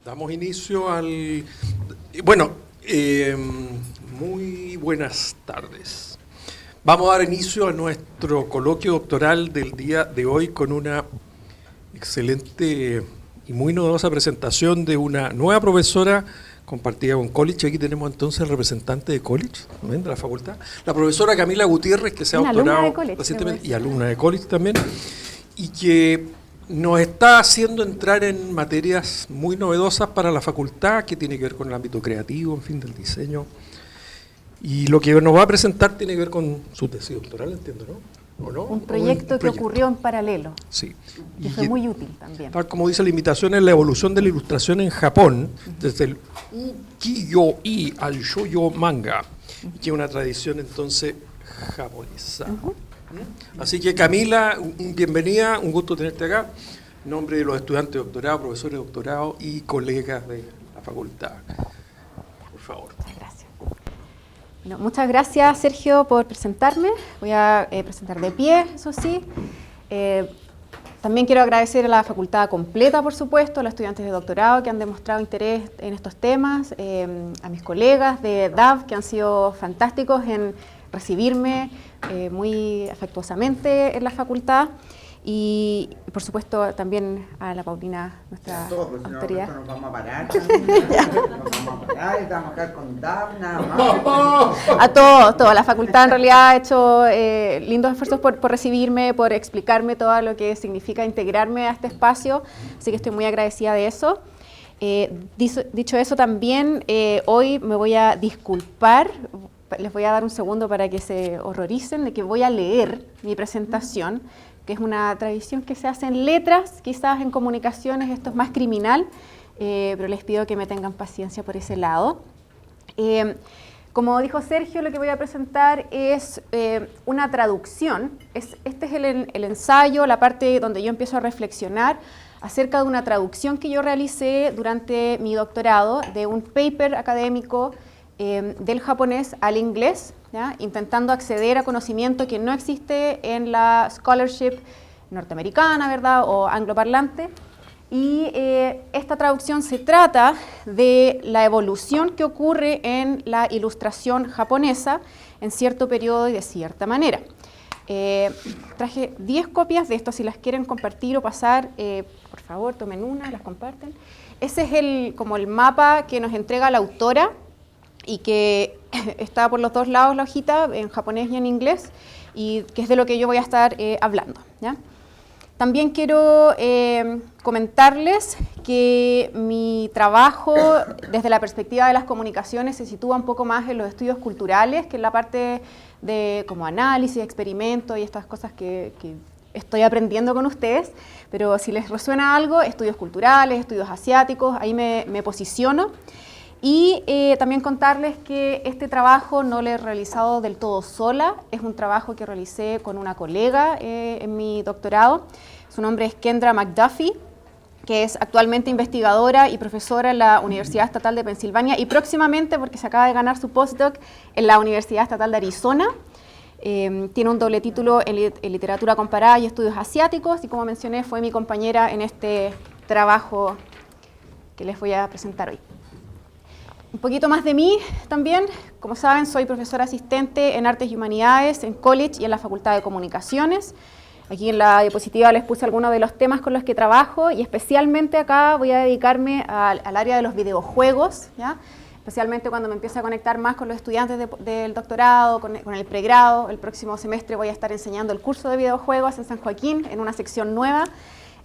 Damos inicio al... Bueno, muy buenas tardes. Vamos a dar inicio a nuestro coloquio doctoral del día de hoy con una excelente y muy novedosa presentación de una nueva profesora compartida con College. Aquí tenemos entonces el representante de College, ¿ven? De la facultad, la profesora Camila Gutiérrez, que se ha doctorado recientemente y alumna de College también, y que nos está haciendo entrar en materias muy novedosas para la facultad, que tiene que ver con el ámbito creativo, en fin, del diseño. Y lo que nos va a presentar tiene que ver con su tesis doctoral, entiendo, ¿no? ¿O no? Un proyecto que ocurrió en paralelo. Sí. Que fue muy útil también. Tal como dice la invitación, es la evolución de la ilustración en Japón, desde el ukiyo-i al shoujo manga, que es una tradición entonces japonesa. Así que Camila, bienvenida, un gusto tenerte acá, en nombre de los estudiantes de doctorado, profesores de doctorado y colegas de la facultad. Por favor. Muchas gracias. Bueno, muchas gracias, Sergio, por presentarme. Voy a presentar de pie, eso sí. También quiero agradecer a la facultad completa, por supuesto, a los estudiantes de doctorado que han demostrado interés en estos temas, a mis colegas de DAV que han sido fantásticos en recibirme muy afectuosamente en la facultad y por supuesto también a la Paulina, nuestra autoridad. Nos vamos a parar, nos vamos a parar y vamos a quedar con DAV, nada más. A todos, la facultad en realidad ha hecho lindos esfuerzos por recibirme, por explicarme todo lo que significa integrarme a este espacio, así que estoy muy agradecida de eso. Dicho eso también, hoy me voy a disculpar. Les voy a dar un segundo para que se horroricen de que voy a leer mi presentación, que es una tradición que se hace en letras, quizás en comunicaciones esto es más criminal, pero les pido que me tengan paciencia por ese lado. Como dijo Sergio, lo que voy a presentar es una traducción. Este es el ensayo, la parte donde yo empiezo a reflexionar acerca de una traducción que yo realicé durante mi doctorado de un paper académico del japonés al inglés, ¿ya? Intentando acceder a conocimiento que no existe en la scholarship norteamericana, ¿verdad? O angloparlante. Y esta traducción se trata de la evolución que ocurre en la ilustración japonesa en cierto periodo y de cierta manera. Traje 10 copias de esto, si las quieren compartir o pasar, por favor tomen una, las comparten. Ese es como el mapa que nos entrega la autora, y que está por los dos lados la hojita, en japonés y en inglés, y que es de lo que yo voy a estar hablando, ¿ya? También quiero comentarles que mi trabajo desde la perspectiva de las comunicaciones se sitúa un poco más en los estudios culturales, que en la parte de como análisis, experimento y estas cosas que estoy aprendiendo con ustedes, pero si les resuena algo, estudios culturales, estudios asiáticos, ahí me posiciono. Y también contarles que este trabajo no lo he realizado del todo sola, es un trabajo que realicé con una colega en mi doctorado. Su nombre es Kendra McDuffie, que es actualmente investigadora y profesora en la Universidad Estatal de Pensilvania y próximamente, porque se acaba de ganar su postdoc, en la Universidad Estatal de Arizona. Tiene un doble título en literatura comparada y estudios asiáticos y, como mencioné, fue mi compañera en este trabajo que les voy a presentar hoy. Un poquito más de mí también. Como saben, soy profesora asistente en Artes y Humanidades en College y en la Facultad de Comunicaciones. Aquí en la diapositiva les puse algunos de los temas con los que trabajo y especialmente acá voy a dedicarme al área de los videojuegos, ¿ya? Especialmente cuando me empiezo a conectar más con los estudiantes del doctorado, con el pregrado. El próximo semestre voy a estar enseñando el curso de videojuegos en San Joaquín en una sección nueva.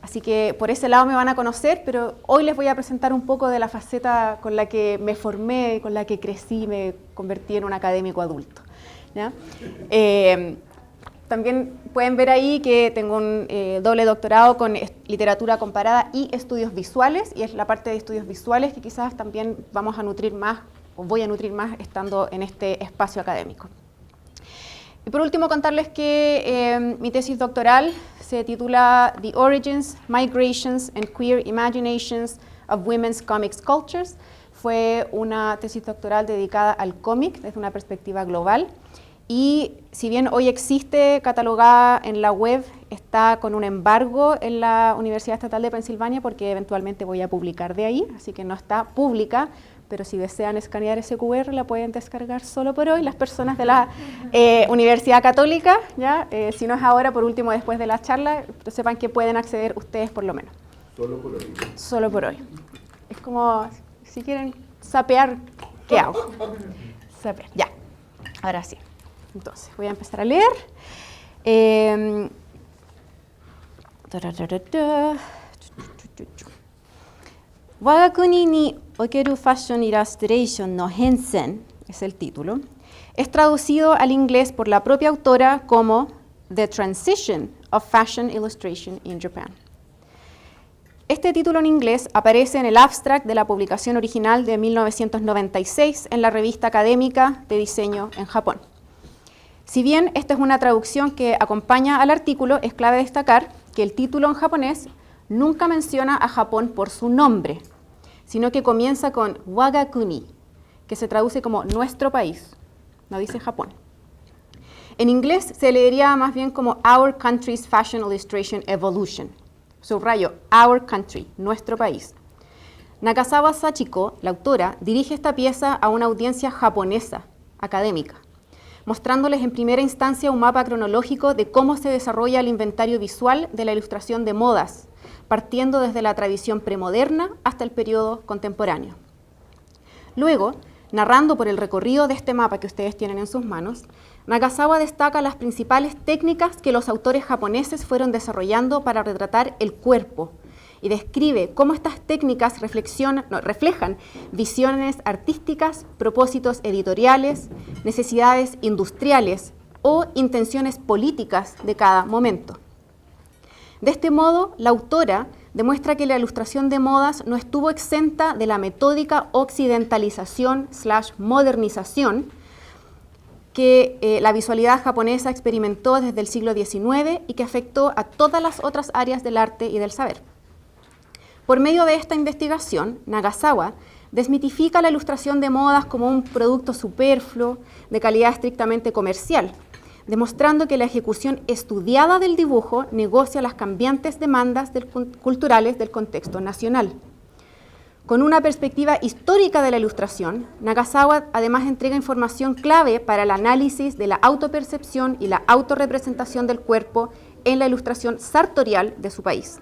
Así que por ese lado me van a conocer, pero hoy les voy a presentar un poco de la faceta con la que me formé, con la que crecí, me convertí en un académico adulto, ¿ya? También pueden ver ahí que tengo un doble doctorado con literatura comparada y estudios visuales, y es la parte de estudios visuales que quizás también vamos a nutrir más, o voy a nutrir más estando en este espacio académico. Y por último contarles que mi tesis doctoral se titula The Origins, Migrations and Queer Imaginations of Women's Comics Cultures. Fue una tesis doctoral dedicada al cómic desde una perspectiva global y si bien hoy existe catalogada en la web, está con un embargo en la Universidad Estatal de Pensilvania porque eventualmente voy a publicar de ahí, así que no está pública, pero si desean escanear ese QR la pueden descargar solo por hoy las personas de la Universidad Católica, ¿ya? Si no es ahora, por último después de la charla, sepan que pueden acceder ustedes por lo menos. Solo por hoy. Solo por hoy. Es como, si quieren sapear, ¿qué hago? Sapear, ya, ahora sí. Entonces, voy a empezar a leer. 我が国におけるファッションイラストレーションの変遷 es el título. Es traducido al inglés por la propia autora como The Transition of Fashion Illustration in Japan. Este título en inglés aparece en el abstract de la publicación original de 1996 en la revista académica de diseño en Japón. Si bien esta es una traducción que acompaña al artículo, es clave destacar que el título en japonés nunca menciona a Japón por su nombre, sino que comienza con Wagakuni, que se traduce como nuestro país, no dice Japón. En inglés se leería más bien como Our Country's Fashion Illustration Evolution. Subrayo, Our Country, nuestro país. Nakazawa Sachiko, la autora, dirige esta pieza a una audiencia japonesa, académica, mostrándoles en primera instancia un mapa cronológico de cómo se desarrolla el inventario visual de la ilustración de modas, partiendo desde la tradición premoderna hasta el periodo contemporáneo. Luego, narrando por el recorrido de este mapa que ustedes tienen en sus manos, Nakazawa destaca las principales técnicas que los autores japoneses fueron desarrollando para retratar el cuerpo y describe cómo estas técnicas reflejan visiones artísticas, propósitos editoriales, necesidades industriales o intenciones políticas de cada momento. De este modo, la autora demuestra que la ilustración de modas no estuvo exenta de la metódica occidentalización/modernización que la visualidad japonesa experimentó desde el siglo XIX y que afectó a todas las otras áreas del arte y del saber. Por medio de esta investigación, Nakazawa desmitifica la ilustración de modas como un producto superfluo de calidad estrictamente comercial, demostrando que la ejecución estudiada del dibujo negocia las cambiantes demandas culturales del contexto nacional. Con una perspectiva histórica de la ilustración, Nakazawa además entrega información clave para el análisis de la autopercepción y la autorrepresentación del cuerpo en la ilustración sartorial de su país.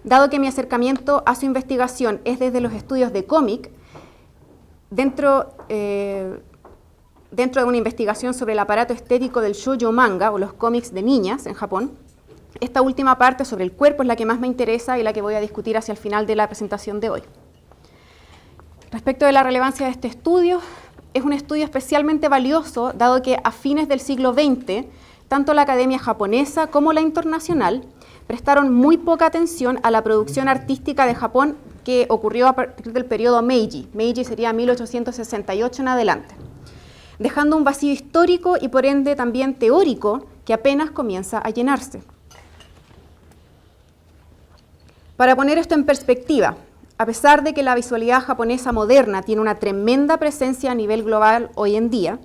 Dado que mi acercamiento a su investigación es desde los estudios de cómic, dentro de una investigación sobre el aparato estético del shoujo manga o los cómics de niñas en Japón, esta última parte sobre el cuerpo es la que más me interesa y la que voy a discutir hacia el final de la presentación de hoy. Respecto de la relevancia de este estudio, es un estudio especialmente valioso dado que a fines del siglo XX, tanto la Academia Japonesa como la internacional prestaron muy poca atención a la producción artística de Japón que ocurrió a partir del periodo Meiji. Meiji sería 1868 en adelante, dejando un vacío histórico y por ende también teórico que apenas comienza a llenarse. Para poner esto en perspectiva, a pesar de que la visualidad japonesa moderna tiene una tremenda presencia a nivel global hoy en día,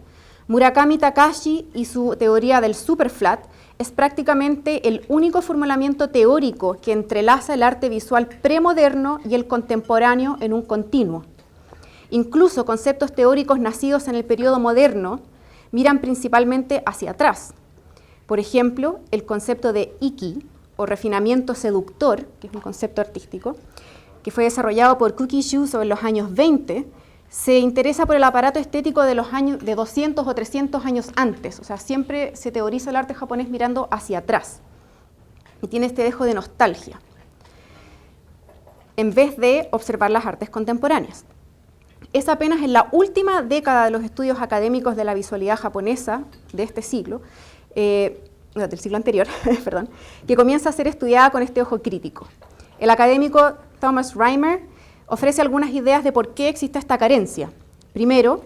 Murakami Takashi y su teoría del superflat es prácticamente el único formulamiento teórico que entrelaza el arte visual premoderno y el contemporáneo en un continuo. Incluso conceptos teóricos nacidos en el periodo moderno miran principalmente hacia atrás. Por ejemplo, el concepto de Iki, o refinamiento seductor, que es un concepto artístico, que fue desarrollado por Kukishu sobre los años 20, se interesa por el aparato estético de 200 o 300 años antes. O sea, siempre se teoriza el arte japonés mirando hacia atrás. Y tiene este dejo de nostalgia, en vez de observar las artes contemporáneas. Es apenas en la última década de los estudios académicos de la visualidad japonesa de este siglo, del siglo anterior, perdón, que comienza a ser estudiada con este ojo crítico. El académico Thomas Reimer ofrece algunas ideas de por qué existe esta carencia. Primero,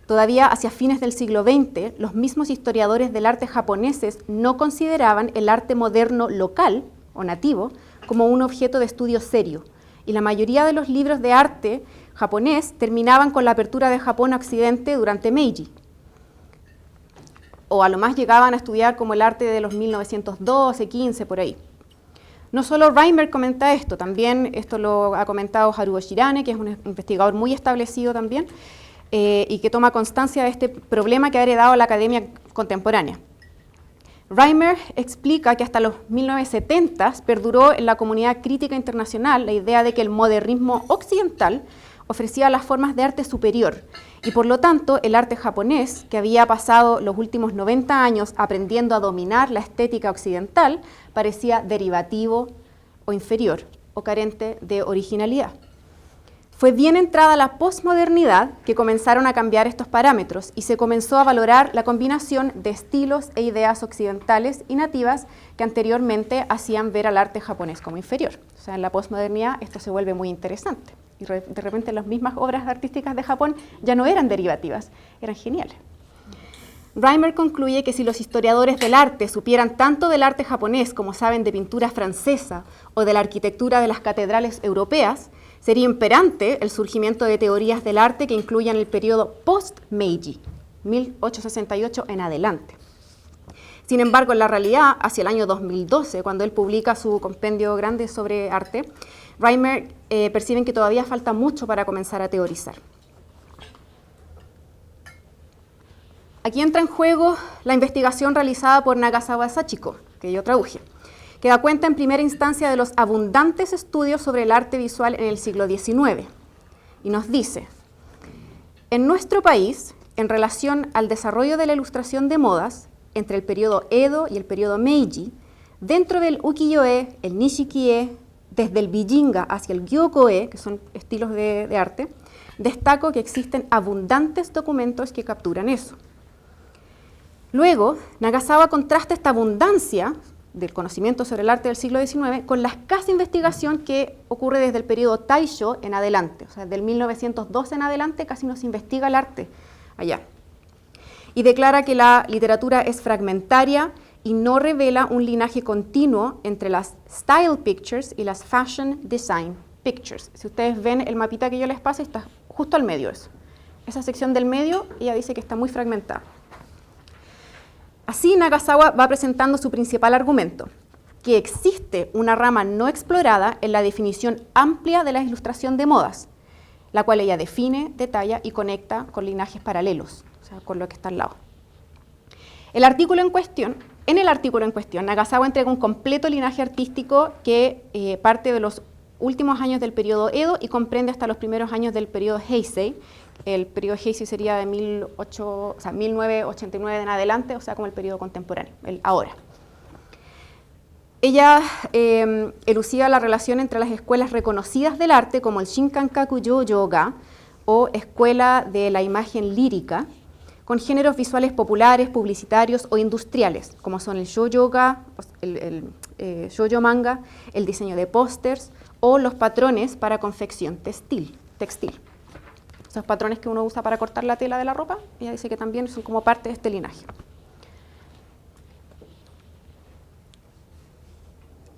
todavía hacia fines del siglo XX, los mismos historiadores del arte japoneses no consideraban el arte moderno local o nativo como un objeto de estudio serio, y la mayoría de los libros de arte japonés terminaban con la apertura de Japón a Occidente durante Meiji. o a lo más llegaban a estudiar como el arte de los 1912, 15, por ahí. No solo Reimer comenta esto, también esto lo ha comentado Haruo Shirane, que es un investigador muy establecido también, y que toma constancia de este problema que ha heredado la academia contemporánea. Reimer explica que hasta los 1970s perduró en la comunidad crítica internacional la idea de que el modernismo occidental ofrecía las formas de arte superior, y por lo tanto el arte japonés, que había pasado los últimos 90 años aprendiendo a dominar la estética occidental, parecía derivativo o inferior, o carente de originalidad. Fue bien entrada la posmodernidad que comenzaron a cambiar estos parámetros y se comenzó a valorar la combinación de estilos e ideas occidentales y nativas que anteriormente hacían ver al arte japonés como inferior. O sea, en la posmodernidad esto se vuelve muy interesante. Y de repente las mismas obras artísticas de Japón ya no eran derivativas, eran geniales. Reimer concluye que si los historiadores del arte supieran tanto del arte japonés como saben de pintura francesa o de la arquitectura de las catedrales europeas, sería imperante el surgimiento de teorías del arte que incluyan el periodo post-Meiji, 1868 en adelante. Sin embargo, en la realidad, hacia el año 2012, cuando él publica su compendio grande sobre arte, Reimer perciben que todavía falta mucho para comenzar a teorizar. Aquí entra en juego la investigación realizada por Nagasawa Sachiko, que yo traduje, que da cuenta en primera instancia de los abundantes estudios sobre el arte visual en el siglo XIX. Y nos dice, en nuestro país, en relación al desarrollo de la ilustración de modas, entre el periodo Edo y el periodo Meiji, dentro del ukiyo-e, el nishiki-e, desde el Bijinga hacia el Gyoko-e, que son estilos de arte, destaco que existen abundantes documentos que capturan eso. Luego, Nagasawa contrasta esta abundancia del conocimiento sobre el arte del siglo XIX con la escasa investigación que ocurre desde el periodo Taisho en adelante, o sea, del 1912 en adelante casi no se investiga el arte allá. Y declara que la literatura es fragmentaria y no revela un linaje continuo entre las style pictures y las fashion design pictures. Si ustedes ven el mapita que yo les pasé, está justo al medio eso. Esa sección del medio, ella dice que está muy fragmentada. Así, Nagasawa va presentando su principal argumento, que existe una rama no explorada en la definición amplia de la ilustración de modas, la cual ella define, detalla y conecta con linajes paralelos, o sea, con lo que está al lado. En el artículo en cuestión, Nagasawa entrega un completo linaje artístico que parte de los últimos años del periodo Edo y comprende hasta los primeros años del periodo Heisei. El periodo Heisei sería de 1989 en adelante, o sea, como el periodo contemporáneo, el ahora. Ella elucida la relación entre las escuelas reconocidas del arte, como el Shinkankaku Yo-Yoga, o escuela de la imagen lírica, con géneros visuales populares, publicitarios o industriales, como son el shoujoga, el shoujo manga, el diseño de pósters o los patrones para confección textil. Esos patrones que uno usa para cortar la tela de la ropa, ella dice que también son como parte de este linaje.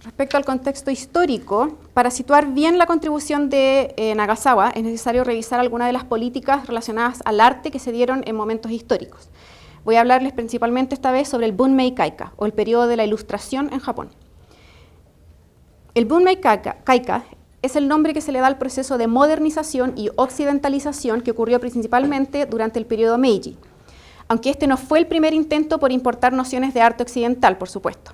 Respecto al contexto histórico, para situar bien la contribución de Nagasawa, es necesario revisar algunas de las políticas relacionadas al arte que se dieron en momentos históricos. Voy a hablarles principalmente esta vez sobre el Bunmei Kaika, o el periodo de la Ilustración en Japón. El Bunmei Kaika es el nombre que se le da al proceso de modernización y occidentalización que ocurrió principalmente durante el periodo Meiji, aunque este no fue el primer intento por importar nociones de arte occidental, por supuesto.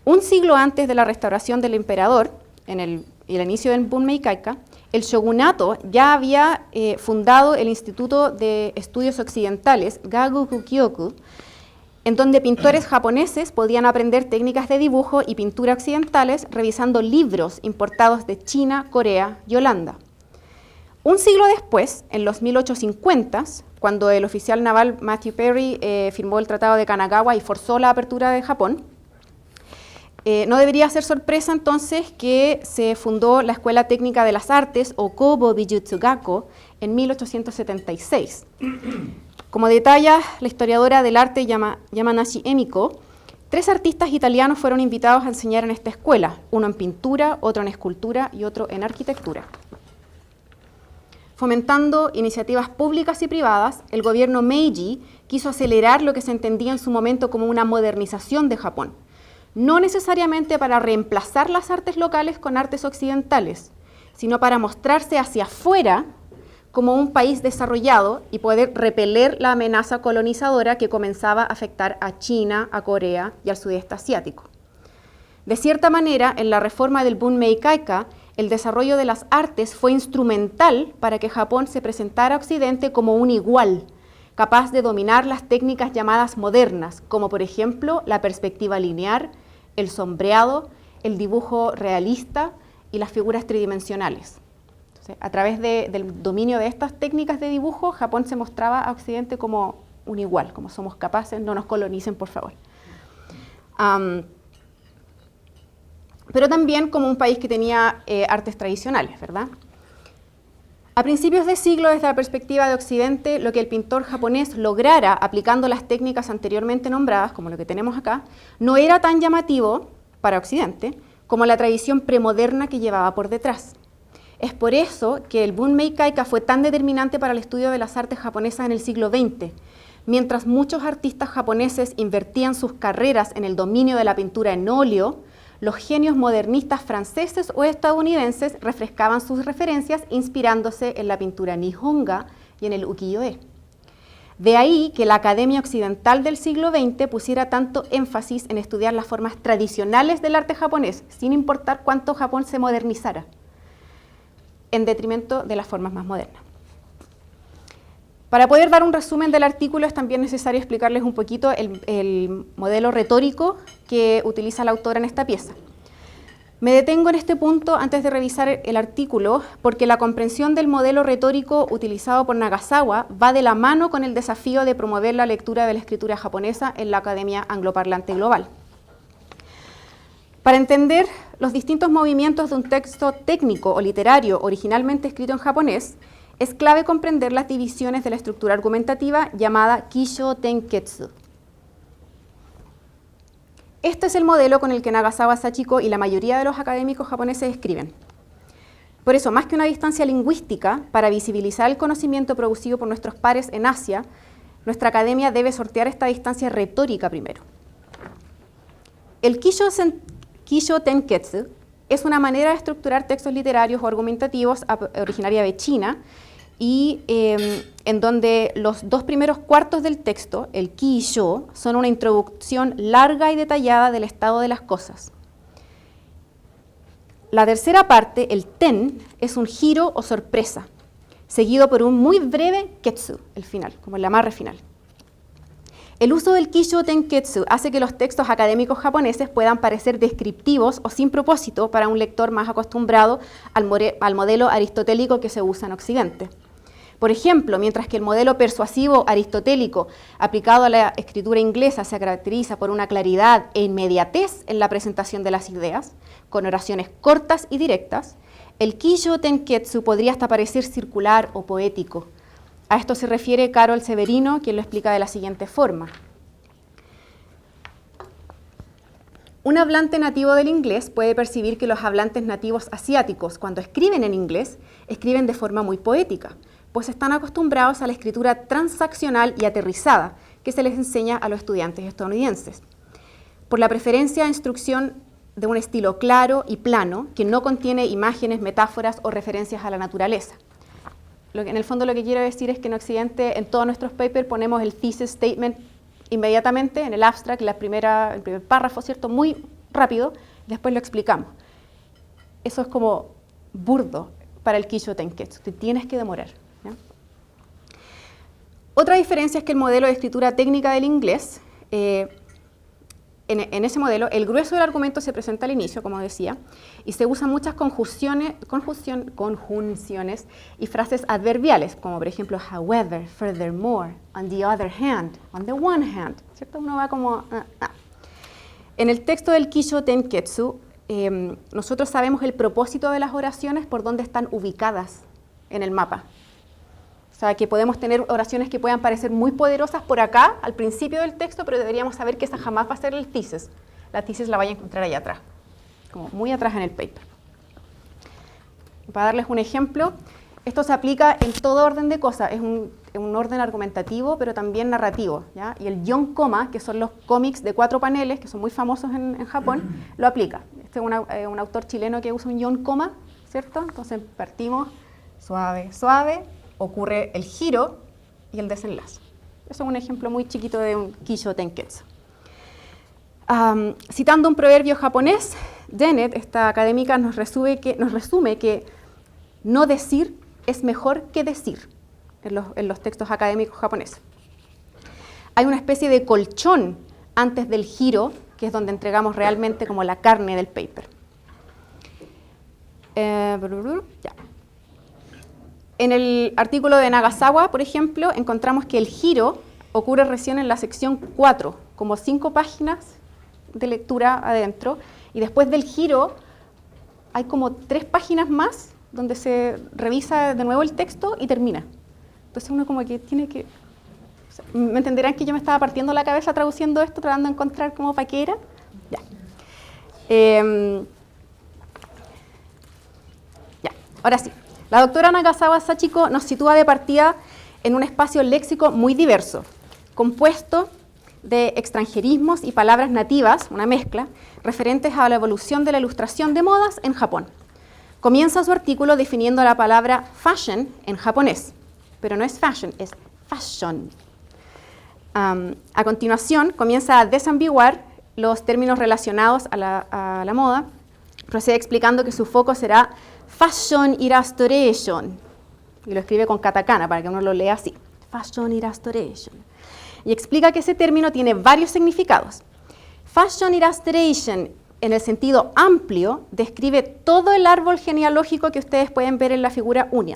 Un siglo antes de la restauración del emperador, en el inicio del Bunmei Kaika, el shogunato ya había fundado el Instituto de Estudios Occidentales, Gakuku-kyoku, en donde pintores japoneses podían aprender técnicas de dibujo y pintura occidentales revisando libros importados de China, Corea y Holanda. Un siglo después, en los 1850s, cuando el oficial naval Matthew Perry firmó el Tratado de Kanagawa y forzó la apertura de Japón, no debería ser sorpresa entonces que se fundó la Escuela Técnica de las Artes, o Kobo Bijutsu Gakko, en 1876. Como detalla la historiadora del arte Yamanashi Emiko, 3 artistas italianos fueron invitados a enseñar en esta escuela, uno en pintura, otro en escultura y otro en arquitectura. Fomentando iniciativas públicas y privadas, el gobierno Meiji quiso acelerar lo que se entendía en su momento como una modernización de Japón, no necesariamente para reemplazar las artes locales con artes occidentales, sino para mostrarse hacia afuera como un país desarrollado y poder repeler la amenaza colonizadora que comenzaba a afectar a China, a Corea y al sudeste asiático. De cierta manera, en la reforma del Bunmei Kaika, el desarrollo de las artes fue instrumental para que Japón se presentara a Occidente como un igual, capaz de dominar las técnicas llamadas modernas, como por ejemplo la perspectiva lineal, el sombreado, el dibujo realista y las figuras tridimensionales. Entonces, a través del dominio de estas técnicas de dibujo, Japón se mostraba a Occidente como un igual, como somos capaces, no nos colonicen, por favor. Pero también como un país que tenía artes tradicionales, ¿verdad? A principios de siglo, desde la perspectiva de Occidente, lo que el pintor japonés lograra aplicando las técnicas anteriormente nombradas, como lo que tenemos acá, no era tan llamativo para Occidente como la tradición premoderna que llevaba por detrás. Es por eso que el Bunmei Kaika fue tan determinante para el estudio de las artes japonesas en el siglo XX. Mientras muchos artistas japoneses invertían sus carreras en el dominio de la pintura en óleo, los genios modernistas franceses o estadounidenses refrescaban sus referencias inspirándose en la pintura nihonga y en el ukiyo-e. De ahí que la Academia Occidental del siglo XX pusiera tanto énfasis en estudiar las formas tradicionales del arte japonés, sin importar cuánto Japón se modernizara, en detrimento de las formas más modernas. Para poder dar un resumen del artículo es también necesario explicarles un poquito el modelo retórico que utiliza la autora en esta pieza. Me detengo en este punto antes de revisar el artículo porque la comprensión del modelo retórico utilizado por Nagasawa va de la mano con el desafío de promover la lectura de la escritura japonesa en la Academia Angloparlante Global. Para entender los distintos movimientos de un texto técnico o literario originalmente escrito en japonés, es clave comprender las divisiones de la estructura argumentativa llamada Kisho Tenketsu. Este es el modelo con el que Nagasawa Sachiko y la mayoría de los académicos japoneses escriben. Por eso, más que una distancia lingüística, para visibilizar el conocimiento producido por nuestros pares en Asia, nuestra academia debe sortear esta distancia retórica primero. El Kisho Tenketsu es una manera de estructurar textos literarios o argumentativos originaria de China y en donde los dos primeros cuartos del texto, el Kisho, son una introducción larga y detallada del estado de las cosas. La tercera parte, el Ten, es un giro o sorpresa, seguido por un muy breve Ketsu, el final, como el amarre final. El uso del Kisho Tenketsu hace que los textos académicos japoneses puedan parecer descriptivos o sin propósito para un lector más acostumbrado al modelo aristotélico que se usa en Occidente. Por ejemplo, mientras que el modelo persuasivo aristotélico aplicado a la escritura inglesa se caracteriza por una claridad e inmediatez en la presentación de las ideas, con oraciones cortas y directas, el Kisho Tenketsu podría hasta parecer circular o poético. A esto se refiere Carol Severino, quien lo explica de la siguiente forma. Un hablante nativo del inglés puede percibir que los hablantes nativos asiáticos, cuando escriben en inglés, escriben de forma muy poética, pues están acostumbrados a la escritura transaccional y aterrizada que se les enseña a los estudiantes estadounidenses, por la preferencia a instrucción de un estilo claro y plano que no contiene imágenes, metáforas o referencias a la naturaleza. En el fondo lo que quiero decir es que en Occidente, en todos nuestros papers, ponemos el thesis statement inmediatamente en el abstract, el primer párrafo, ¿cierto? Muy rápido, después lo explicamos. Eso es como burdo para el Kisho Tenketsu, te tienes que demorar, ¿ya? Otra diferencia es que el modelo de escritura técnica del inglés, en ese modelo, el grueso del argumento se presenta al inicio, como decía, y se usan muchas conjunciones y frases adverbiales, como por ejemplo, however, furthermore, on the other hand, on the one hand, ¿cierto? Uno va como... En el texto del Kisho Tenketsu, nosotros sabemos el propósito de las oraciones por dónde están ubicadas en el mapa. O sea, que podemos tener oraciones que puedan parecer muy poderosas por acá, al principio del texto, pero deberíamos saber que esa jamás va a ser el thesis. La thesis la vaya a encontrar allá atrás, como muy atrás en el paper. Para darles un ejemplo, Esto se aplica en todo orden de cosas, es un orden argumentativo, pero también narrativo, ¿ya? Y el guión coma, que son los cómics de 4 paneles, que son muy famosos en Japón, lo aplica. Este es un autor chileno que usa un guión coma, ¿cierto? Entonces partimos suave, suave, ocurre el giro y el desenlace. Eso es un ejemplo muy chiquito de un Kisho Tenketsu. Citando un proverbio japonés, Dennett, esta académica, nos resume que no decir es mejor que decir en los textos académicos japoneses. Hay una especie de colchón antes del giro, que es donde entregamos realmente como la carne del paper. Ya. En el artículo de Nagasawa, por ejemplo, encontramos que el giro ocurre recién en la sección 4, como 5 páginas de lectura adentro, y después del giro hay como 3 páginas más donde se revisa de nuevo el texto y termina. Entonces uno como que tiene que... O sea, me entenderán que yo me estaba partiendo la cabeza traduciendo esto, tratando de encontrar como para qué era. Ya. Ya, ahora sí. La doctora Nagasawa Sachiko nos sitúa de partida en un espacio léxico muy diverso, compuesto de extranjerismos y palabras nativas, una mezcla, referentes a la evolución de la ilustración de modas en Japón. Comienza su artículo definiendo la palabra fashion en japonés, pero no es fashion, es fashion. A continuación, comienza a desambiguar los términos relacionados a la moda, procede explicando que su foco será fashion illustration, y lo escribe con katakana para que uno lo lea así, fashion illustration. Y explica que ese término tiene varios significados. Fashion illustration, en el sentido amplio, describe todo el árbol genealógico que ustedes pueden ver en la figura 1.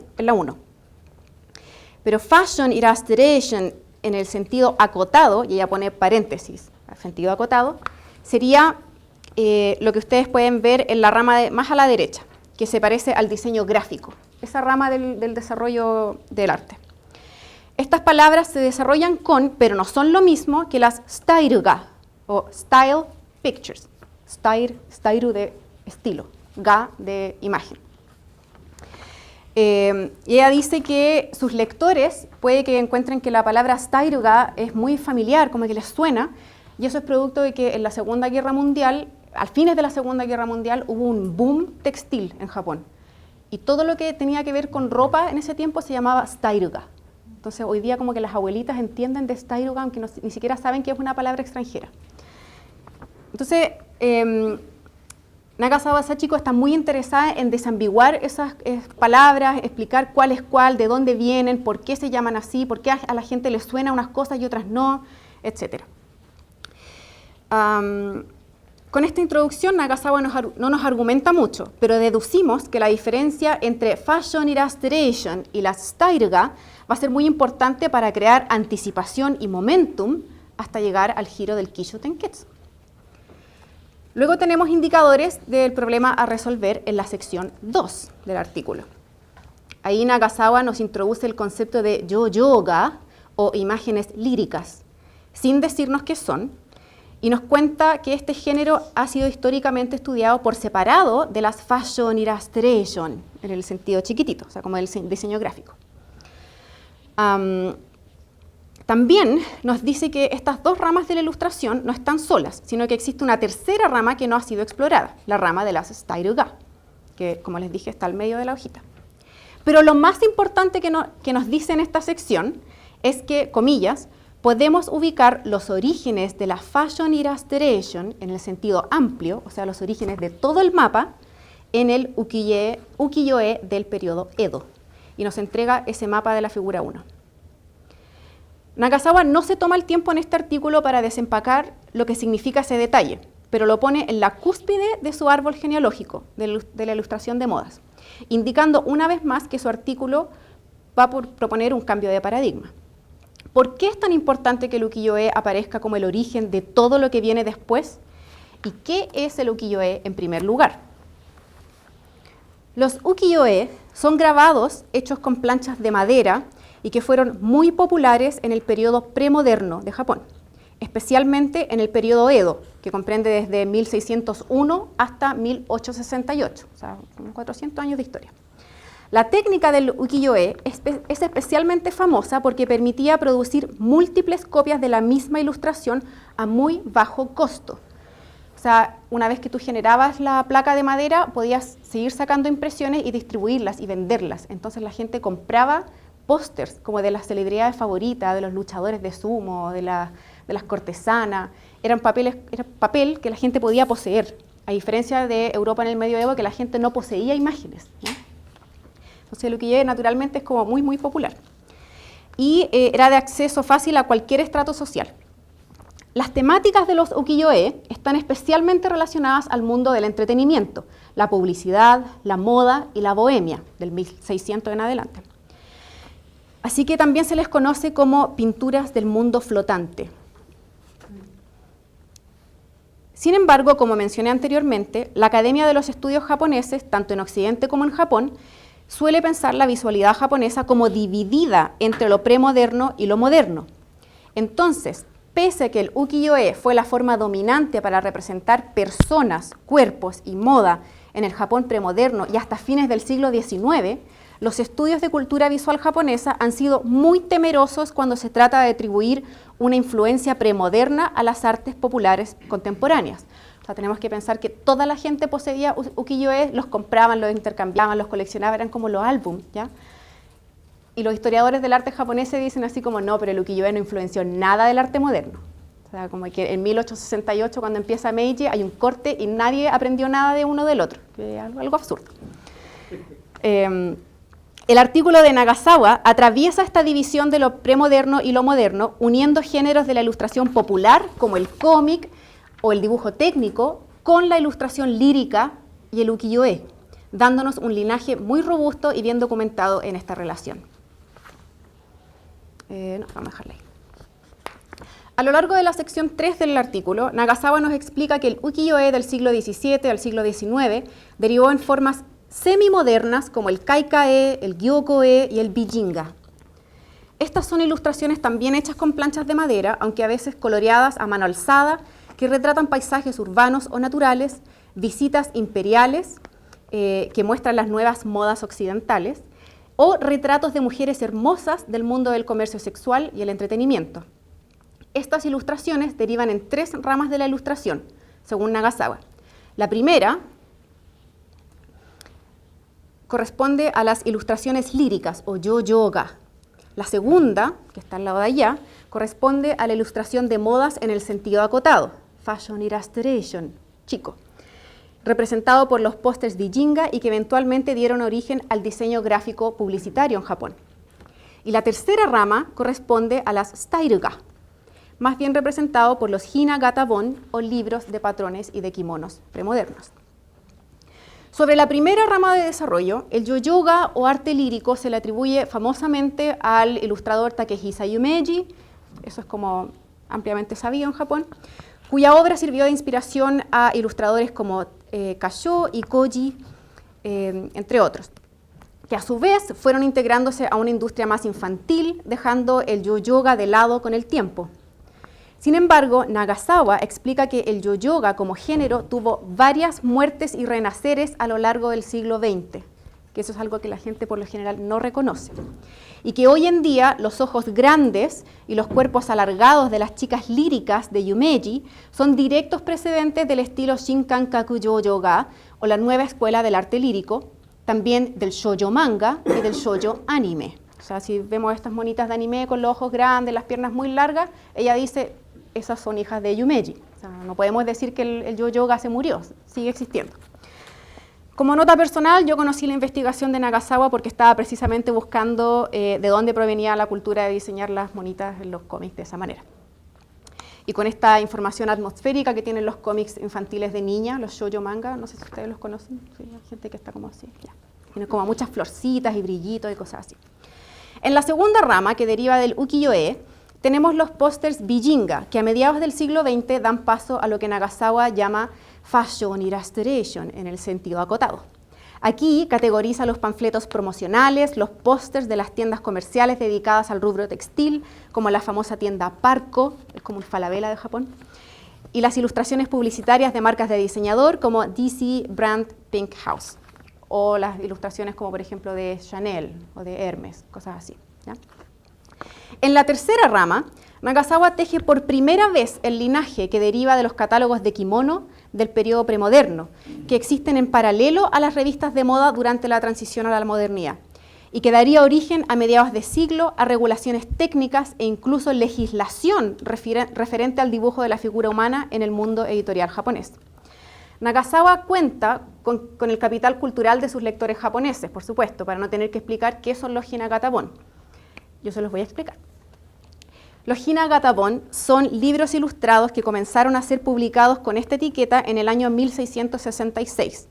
Pero fashion illustration, en el sentido acotado, y ella pone paréntesis, el sentido acotado, sería lo que ustedes pueden ver en la rama más a la derecha, que se parece al diseño gráfico, esa rama del desarrollo del arte. Estas palabras se desarrollan con, pero no son lo mismo que las style-ga, o style pictures. Style de estilo, ga de imagen. Y ella dice que sus lectores puede que encuentren que la palabra style-ga es muy familiar, como que les suena, y eso es producto de que en la Segunda Guerra Mundial, al fines de la Segunda Guerra Mundial, hubo un boom textil en Japón. Y todo lo que tenía que ver con ropa en ese tiempo se llamaba style-ga. Entonces hoy día como que las abuelitas entienden de style-ga, aunque ni siquiera saben que es una palabra extranjera. Entonces, Nagasawa Sachiko está muy interesada en desambiguar esas palabras, explicar cuál es cuál, de dónde vienen, por qué se llaman así, por qué a la gente les suena unas cosas y otras no, etc. Con esta introducción, Nagasawa no nos argumenta mucho, pero deducimos que la diferencia entre fashion illustration y la style-ga va a ser muy importante para crear anticipación y momentum hasta llegar al giro del Kisho Tenketsu. Luego tenemos indicadores del problema a resolver en la sección 2 del artículo. Ahí Nagasawa nos introduce el concepto de yo-yoga o imágenes líricas, sin decirnos qué son, y nos cuenta que este género ha sido históricamente estudiado por separado de las fashion illustration, en el sentido chiquitito, o sea, como el diseño gráfico. También nos dice que estas dos ramas de la ilustración no están solas, sino que existe una tercera rama que no ha sido explorada, la rama de las style-ga, que, como les dije, está al medio de la hojita. Pero lo más importante que nos dice en esta sección es que, comillas, podemos ubicar los orígenes de la fashion illustration en el sentido amplio, o sea, los orígenes de todo el mapa, en el ukiyo-e del periodo Edo, y nos entrega ese mapa de la figura 1. Nagasawa no se toma el tiempo en este artículo para desempacar lo que significa ese detalle, pero lo pone en la cúspide de su árbol genealógico de la ilustración de modas, indicando una vez más que su artículo va a proponer un cambio de paradigma. ¿Por qué es tan importante que el ukiyo-e aparezca como el origen de todo lo que viene después? ¿Y qué es el ukiyo-e en primer lugar? Los ukiyo-e son grabados hechos con planchas de madera y que fueron muy populares en el periodo premoderno de Japón, especialmente en el periodo Edo, que comprende desde 1601 hasta 1868, o sea, 400 años de historia. La técnica del ukiyo-e es especialmente famosa porque permitía producir múltiples copias de la misma ilustración a muy bajo costo. O sea, una vez que tú generabas la placa de madera, podías seguir sacando impresiones y distribuirlas y venderlas. Entonces la gente compraba pósters como de las celebridades favoritas, de los luchadores de sumo, de las cortesanas. Era papel que la gente podía poseer, a diferencia de Europa en el medioevo, que la gente no poseía imágenes, ¿no? Entonces el ukiyo-e naturalmente es como muy popular. Y era de acceso fácil a cualquier estrato social. Las temáticas de los ukiyo-e están especialmente relacionadas al mundo del entretenimiento, la publicidad, la moda y la bohemia, del 1600 en adelante. Así que también se les conoce como pinturas del mundo flotante. Sin embargo, como mencioné anteriormente, la Academia de los Estudios Japoneses, tanto en Occidente como en Japón, suele pensar la visualidad japonesa como dividida entre lo premoderno y lo moderno. Entonces, pese a que el ukiyo-e fue la forma dominante para representar personas, cuerpos y moda en el Japón premoderno y hasta fines del siglo XIX, los estudios de cultura visual japonesa han sido muy temerosos cuando se trata de atribuir una influencia premoderna a las artes populares contemporáneas. O sea, tenemos que pensar que toda la gente poseía ukiyo-e, los compraban, los intercambiaban, los coleccionaban, eran como los álbumes, ¿ya? Y los historiadores del arte japonés dicen así como, no, pero el ukiyo-e no influenció nada del arte moderno. O sea, como que en 1868, cuando empieza Meiji, hay un corte y nadie aprendió nada de uno del otro, que es algo absurdo. El artículo de Nagasawa atraviesa esta división de lo premoderno y lo moderno, uniendo géneros de la ilustración popular, como el cómic o el dibujo técnico, con la ilustración lírica y el ukiyo-e, dándonos un linaje muy robusto y bien documentado en esta relación. Vamos a dejarla ahí. A lo largo de la sección 3 del artículo, Nagasawa nos explica que el ukiyo-e del siglo XVII al siglo XIX derivó en formas semimodernas como el kaika-e, el gyoko-e y el bijinga. Estas son ilustraciones también hechas con planchas de madera, aunque a veces coloreadas a mano alzada, que retratan paisajes urbanos o naturales, visitas imperiales que muestran las nuevas modas occidentales, o retratos de mujeres hermosas del mundo del comercio sexual y el entretenimiento. Estas ilustraciones derivan en 3 ramas de la ilustración, según Nagasawa. La primera corresponde a las ilustraciones líricas o yo-yoga. La segunda, que está al lado de allá, corresponde a la ilustración de modas en el sentido acotado, fashion illustration, chico, representado por los pósters bijinga y que eventualmente dieron origen al diseño gráfico publicitario en Japón. Y la tercera rama corresponde a las stairuga, más bien representado por los hinagatabon o libros de patrones y de kimonos premodernos. Sobre la primera rama de desarrollo, el yo-yoga o arte lírico se le atribuye famosamente al ilustrador Takehisa Yumeji, eso es como ampliamente sabido en Japón, cuya obra sirvió de inspiración a ilustradores como Kashō y Koji, entre otros, que a su vez fueron integrándose a una industria más infantil, dejando el yo-yoga de lado con el tiempo. Sin embargo, Nagasawa explica que el yo-yoga como género tuvo varias muertes y renaceres a lo largo del siglo XX, que eso es algo que la gente por lo general no reconoce, y que hoy en día los ojos grandes y los cuerpos alargados de las chicas líricas de Yumeji son directos precedentes del estilo Shinkankaku yo-yoga o la nueva escuela del arte lírico, también del shoujo manga y del shoujo anime. O sea, si vemos estas monitas de anime con los ojos grandes, las piernas muy largas, ella dice, esas son hijas de Yumeji. O sea, no podemos decir que el yo-yoga se murió, sigue existiendo. Como nota personal, yo conocí la investigación de Nagasawa porque estaba precisamente buscando de dónde provenía la cultura de diseñar las monitas en los cómics de esa manera. Y con esta información atmosférica que tienen los cómics infantiles de niña, los shoujo manga, no sé si ustedes los conocen, sí, hay gente que está como así, ya. Tienen como muchas florcitas y brillitos y cosas así. En la segunda rama, que deriva del ukiyo-e, tenemos los pósters bijinga, que a mediados del siglo XX dan paso a lo que Nagasawa llama fashion illustration, en el sentido acotado. Aquí categoriza los panfletos promocionales, los pósters de las tiendas comerciales dedicadas al rubro textil, como la famosa tienda Parco, es como el Falabella de Japón, y las ilustraciones publicitarias de marcas de diseñador como DC Brand Pink House, o las ilustraciones como por ejemplo de Chanel o de Hermes, cosas así, ¿ya? En la tercera rama, Nagasawa teje por primera vez el linaje que deriva de los catálogos de kimono del periodo premoderno, que existen en paralelo a las revistas de moda durante la transición a la modernidad, y que daría origen a mediados de siglo a regulaciones técnicas e incluso legislación referente al dibujo de la figura humana en el mundo editorial japonés. Nagasawa cuenta con el capital cultural de sus lectores japoneses, por supuesto, para no tener que explicar qué son los hinagatabon. Yo se los voy a explicar. Los hinagatabon son libros ilustrados que comenzaron a ser publicados con esta etiqueta en el año 1666,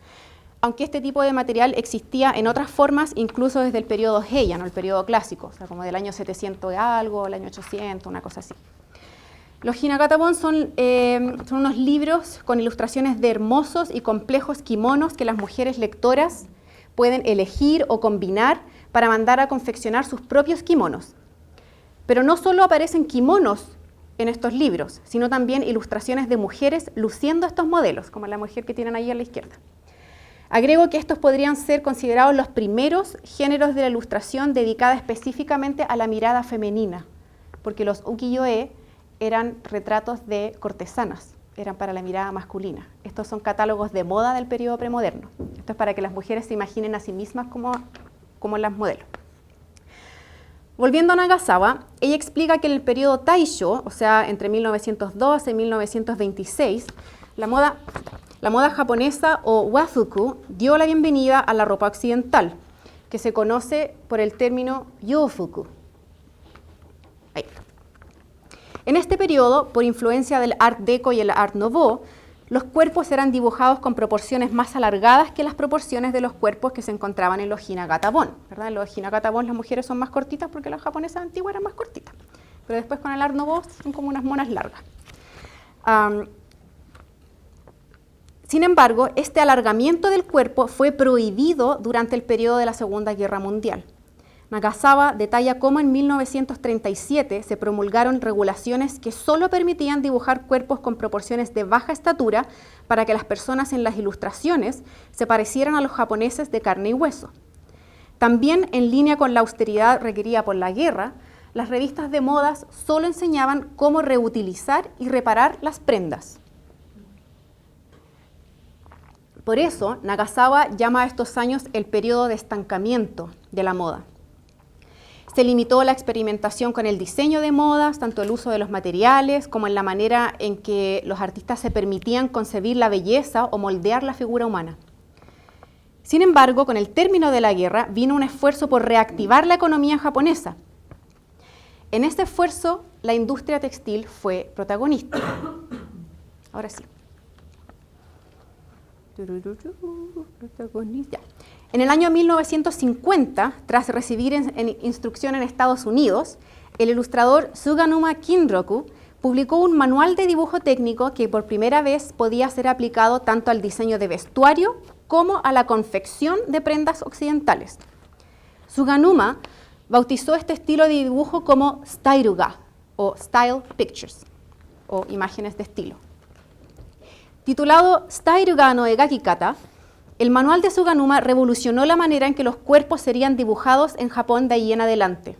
aunque este tipo de material existía en otras formas incluso desde el periodo Heian, o el periodo clásico, o sea, como del año 700 y algo, el año 800, una cosa así. Los hinagatabon son unos libros con ilustraciones de hermosos y complejos kimonos que las mujeres lectoras pueden elegir o combinar para mandar a confeccionar sus propios kimonos. Pero no solo aparecen kimonos en estos libros, sino también ilustraciones de mujeres luciendo estos modelos, como la mujer que tienen ahí a la izquierda. Agrego que estos podrían ser considerados los primeros géneros de la ilustración dedicada específicamente a la mirada femenina, porque los ukiyo-e eran retratos de cortesanas, eran para la mirada masculina. Estos son catálogos de moda del periodo premoderno. Esto es para que las mujeres se imaginen a sí mismas como las modelos. Volviendo a Nagasawa, ella explica que en el periodo Taisho, o sea, entre 1912 y 1926, la moda japonesa o wazuku dio la bienvenida a la ropa occidental, que se conoce por el término yofuku. Ahí. En este periodo, por influencia del Art Deco y el Art Nouveau, los cuerpos eran dibujados con proporciones más alargadas que las proporciones de los cuerpos que se encontraban en los hinagatabon, ¿verdad? En los hinagatabon las mujeres son más cortitas porque las japonesas antiguas eran más cortitas, pero después con el Art Nouveau son como unas monas largas. Sin embargo, este alargamiento del cuerpo fue prohibido durante el periodo de la Segunda Guerra Mundial. Nagasawa detalla cómo en 1937 se promulgaron regulaciones que solo permitían dibujar cuerpos con proporciones de baja estatura para que las personas en las ilustraciones se parecieran a los japoneses de carne y hueso. También, en línea con la austeridad requerida por la guerra, las revistas de modas solo enseñaban cómo reutilizar y reparar las prendas. Por eso, Nagasawa llama a estos años el periodo de estancamiento de la moda. Se limitó la experimentación con el diseño de modas, tanto el uso de los materiales como en la manera en que los artistas se permitían concebir la belleza o moldear la figura humana. Sin embargo, con el término de la guerra vino un esfuerzo por reactivar la economía japonesa. En este esfuerzo, la industria textil fue protagonista. Ahora sí. En el año 1950, tras recibir instrucción en Estados Unidos, el ilustrador Suganuma Kinroku publicó un manual de dibujo técnico que por primera vez podía ser aplicado tanto al diseño de vestuario como a la confección de prendas occidentales. Suganuma bautizó este estilo de dibujo como Styruga, o Style Pictures, o imágenes de estilo. Titulado Styruga no Egakikata, el manual de Suganuma revolucionó la manera en que los cuerpos serían dibujados en Japón de ahí en adelante.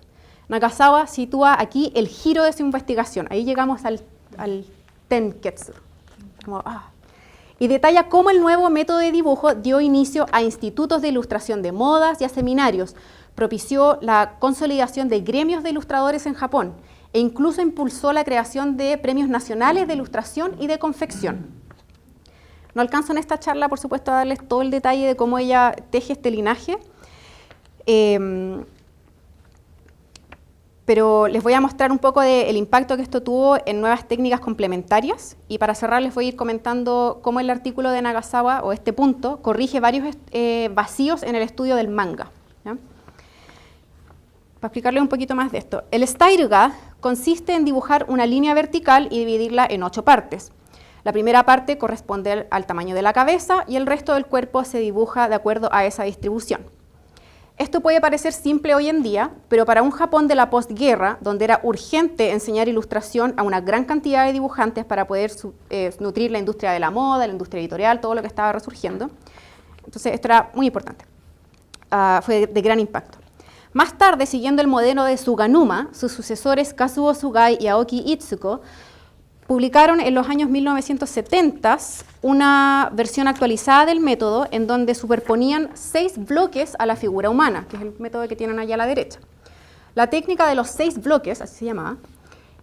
Nagasawa sitúa aquí el giro de su investigación. Ahí llegamos al tenketsu. Y detalla cómo el nuevo método de dibujo dio inicio a institutos de ilustración de modas y a seminarios, propició la consolidación de gremios de ilustradores en Japón e incluso impulsó la creación de premios nacionales de ilustración y de confección. No alcanzo en esta charla, por supuesto, a darles todo el detalle de cómo ella teje este linaje, pero les voy a mostrar un poco del impacto que esto tuvo en nuevas técnicas complementarias, y para cerrar les voy a ir comentando cómo el artículo de Nagasawa, o este punto, corrige varios vacíos en el estudio del manga, ¿ya? Para explicarles un poquito más de esto. El Styruga consiste en dibujar una línea vertical y dividirla en 8 partes. La primera parte corresponde al tamaño de la cabeza y el resto del cuerpo se dibuja de acuerdo a esa distribución. Esto puede parecer simple hoy en día, pero para un Japón de la postguerra, donde era urgente enseñar ilustración a una gran cantidad de dibujantes para poder nutrir la industria de la moda, la industria editorial, todo lo que estaba resurgiendo, entonces esto era muy importante. fue de gran impacto. Más tarde, siguiendo el modelo de Suganuma, sus sucesores Kazuo Sugai y Aoki Itsuko publicaron en los años 1970 una versión actualizada del método en donde superponían 6 bloques a la figura humana, que es el método que tienen allá a la derecha. La técnica de los 6 bloques, así se llamaba,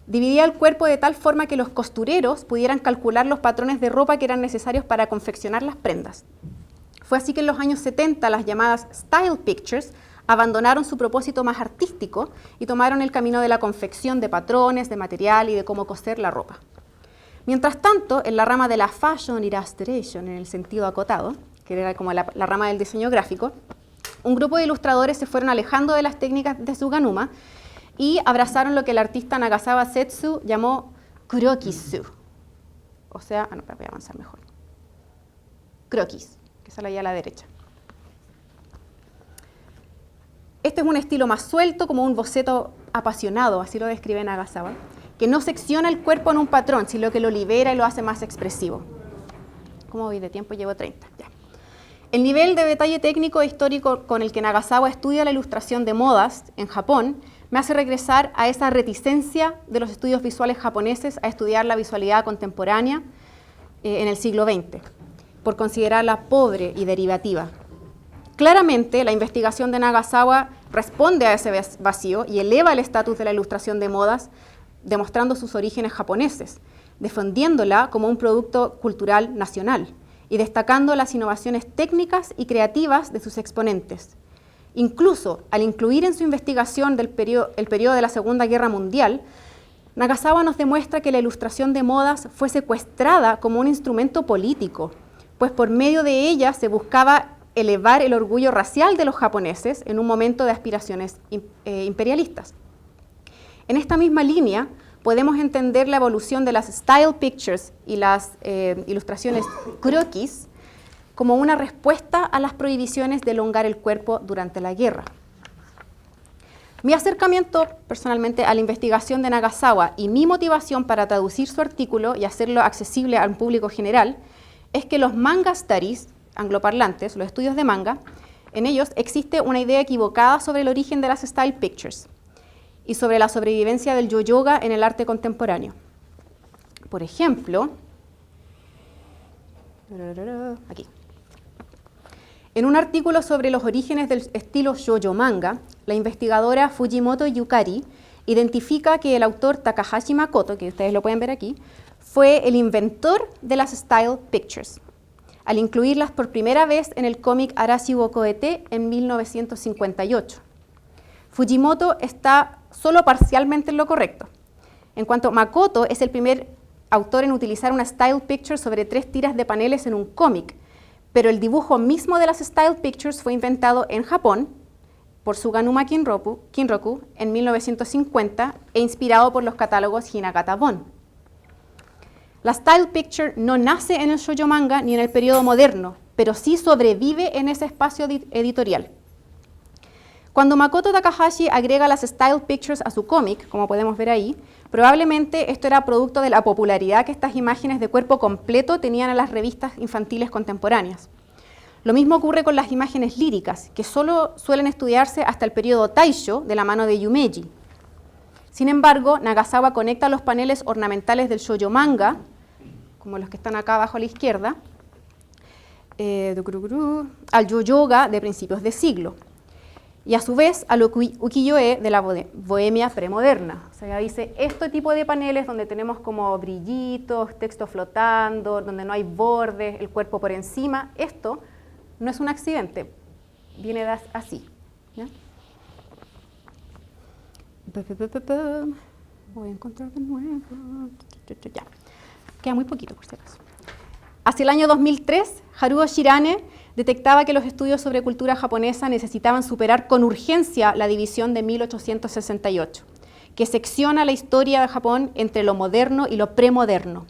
dividía el cuerpo de tal forma que los costureros pudieran calcular los patrones de ropa que eran necesarios para confeccionar las prendas. Fue así que en los años 70 las llamadas Style Pictures abandonaron su propósito más artístico y tomaron el camino de la confección de patrones, de material y de cómo coser la ropa. Mientras tanto, en la rama de la Fashion Illustration, en el sentido acotado, que era como la rama del diseño gráfico, un grupo de ilustradores se fueron alejando de las técnicas de Suganuma y abrazaron lo que el artista Nagasawa Setsu llamó Kurokisu. O sea, voy a avanzar mejor. Croquis, que sale allá a la derecha. Este es un estilo más suelto, como un boceto apasionado, así lo describe Nagasawa, que no secciona el cuerpo en un patrón, sino que lo libera y lo hace más expresivo. ¿Cómo voy de tiempo? Llevo 30. Ya. El nivel de detalle técnico e histórico con el que Nagasawa estudia la ilustración de modas en Japón me hace regresar a esa reticencia de los estudios visuales japoneses a estudiar la visualidad contemporánea en el siglo XX, por considerarla pobre y derivativa. Claramente, la investigación de Nagasawa responde a ese vacío y eleva el estatus de la ilustración de modas, demostrando sus orígenes japoneses, defendiéndola como un producto cultural nacional y destacando las innovaciones técnicas y creativas de sus exponentes. Incluso, al incluir en su investigación el periodo de la Segunda Guerra Mundial, Nagasawa nos demuestra que la ilustración de modas fue secuestrada como un instrumento político, pues por medio de ella se buscaba elevar el orgullo racial de los japoneses en un momento de aspiraciones imperialistas. En esta misma línea, podemos entender la evolución de las Style Pictures y las ilustraciones croquis como una respuesta a las prohibiciones de elongar el cuerpo durante la guerra. Mi acercamiento, personalmente, a la investigación de Nagasawa y mi motivación para traducir su artículo y hacerlo accesible al público general es que los manga studies angloparlantes, los estudios de manga, en ellos existe una idea equivocada sobre el origen de las Style Pictures y sobre la sobrevivencia del yo-yoga en el arte contemporáneo. Por ejemplo, aquí. En un artículo sobre los orígenes del estilo shoujo manga, la investigadora Fujimoto Yukari identifica que el autor Takahashi Makoto, que ustedes lo pueden ver aquí, fue el inventor de las Style Pictures, al incluirlas por primera vez en el cómic Arashi wo Koete en 1958. Fujimoto está solo parcialmente en lo correcto. En cuanto Makoto es el primer autor en utilizar una Style Picture sobre 3 tiras de paneles en un cómic, pero el dibujo mismo de las Style Pictures fue inventado en Japón por Suganuma Kinroku en 1950 e inspirado por los catálogos Hinagata Bon. La Style Picture no nace en el shoujo manga ni en el periodo moderno, pero sí sobrevive en ese espacio editorial. Cuando Makoto Takahashi agrega las Style Pictures a su cómic, como podemos ver ahí, probablemente esto era producto de la popularidad que estas imágenes de cuerpo completo tenían en las revistas infantiles contemporáneas. Lo mismo ocurre con las imágenes líricas, que solo suelen estudiarse hasta el periodo Taisho de la mano de Yumeji. Sin embargo, Nagasawa conecta los paneles ornamentales del shoujo manga, como los que están acá abajo a la izquierda, al yo-yoga de principios de siglo, y a su vez al ukiyo-e de la bohemia premoderna. O sea, dice, este tipo de paneles donde tenemos como brillitos, texto flotando, donde no hay bordes, el cuerpo por encima, esto no es un accidente, viene así. ¿Ya? Voy a encontrar de nuevo. Ya. Queda muy poquito, por si acaso. Hacia el año 2003, Haruo Shirane detectaba que los estudios sobre cultura japonesa necesitaban superar con urgencia la división de 1868, que secciona la historia de Japón entre lo moderno y lo premoderno.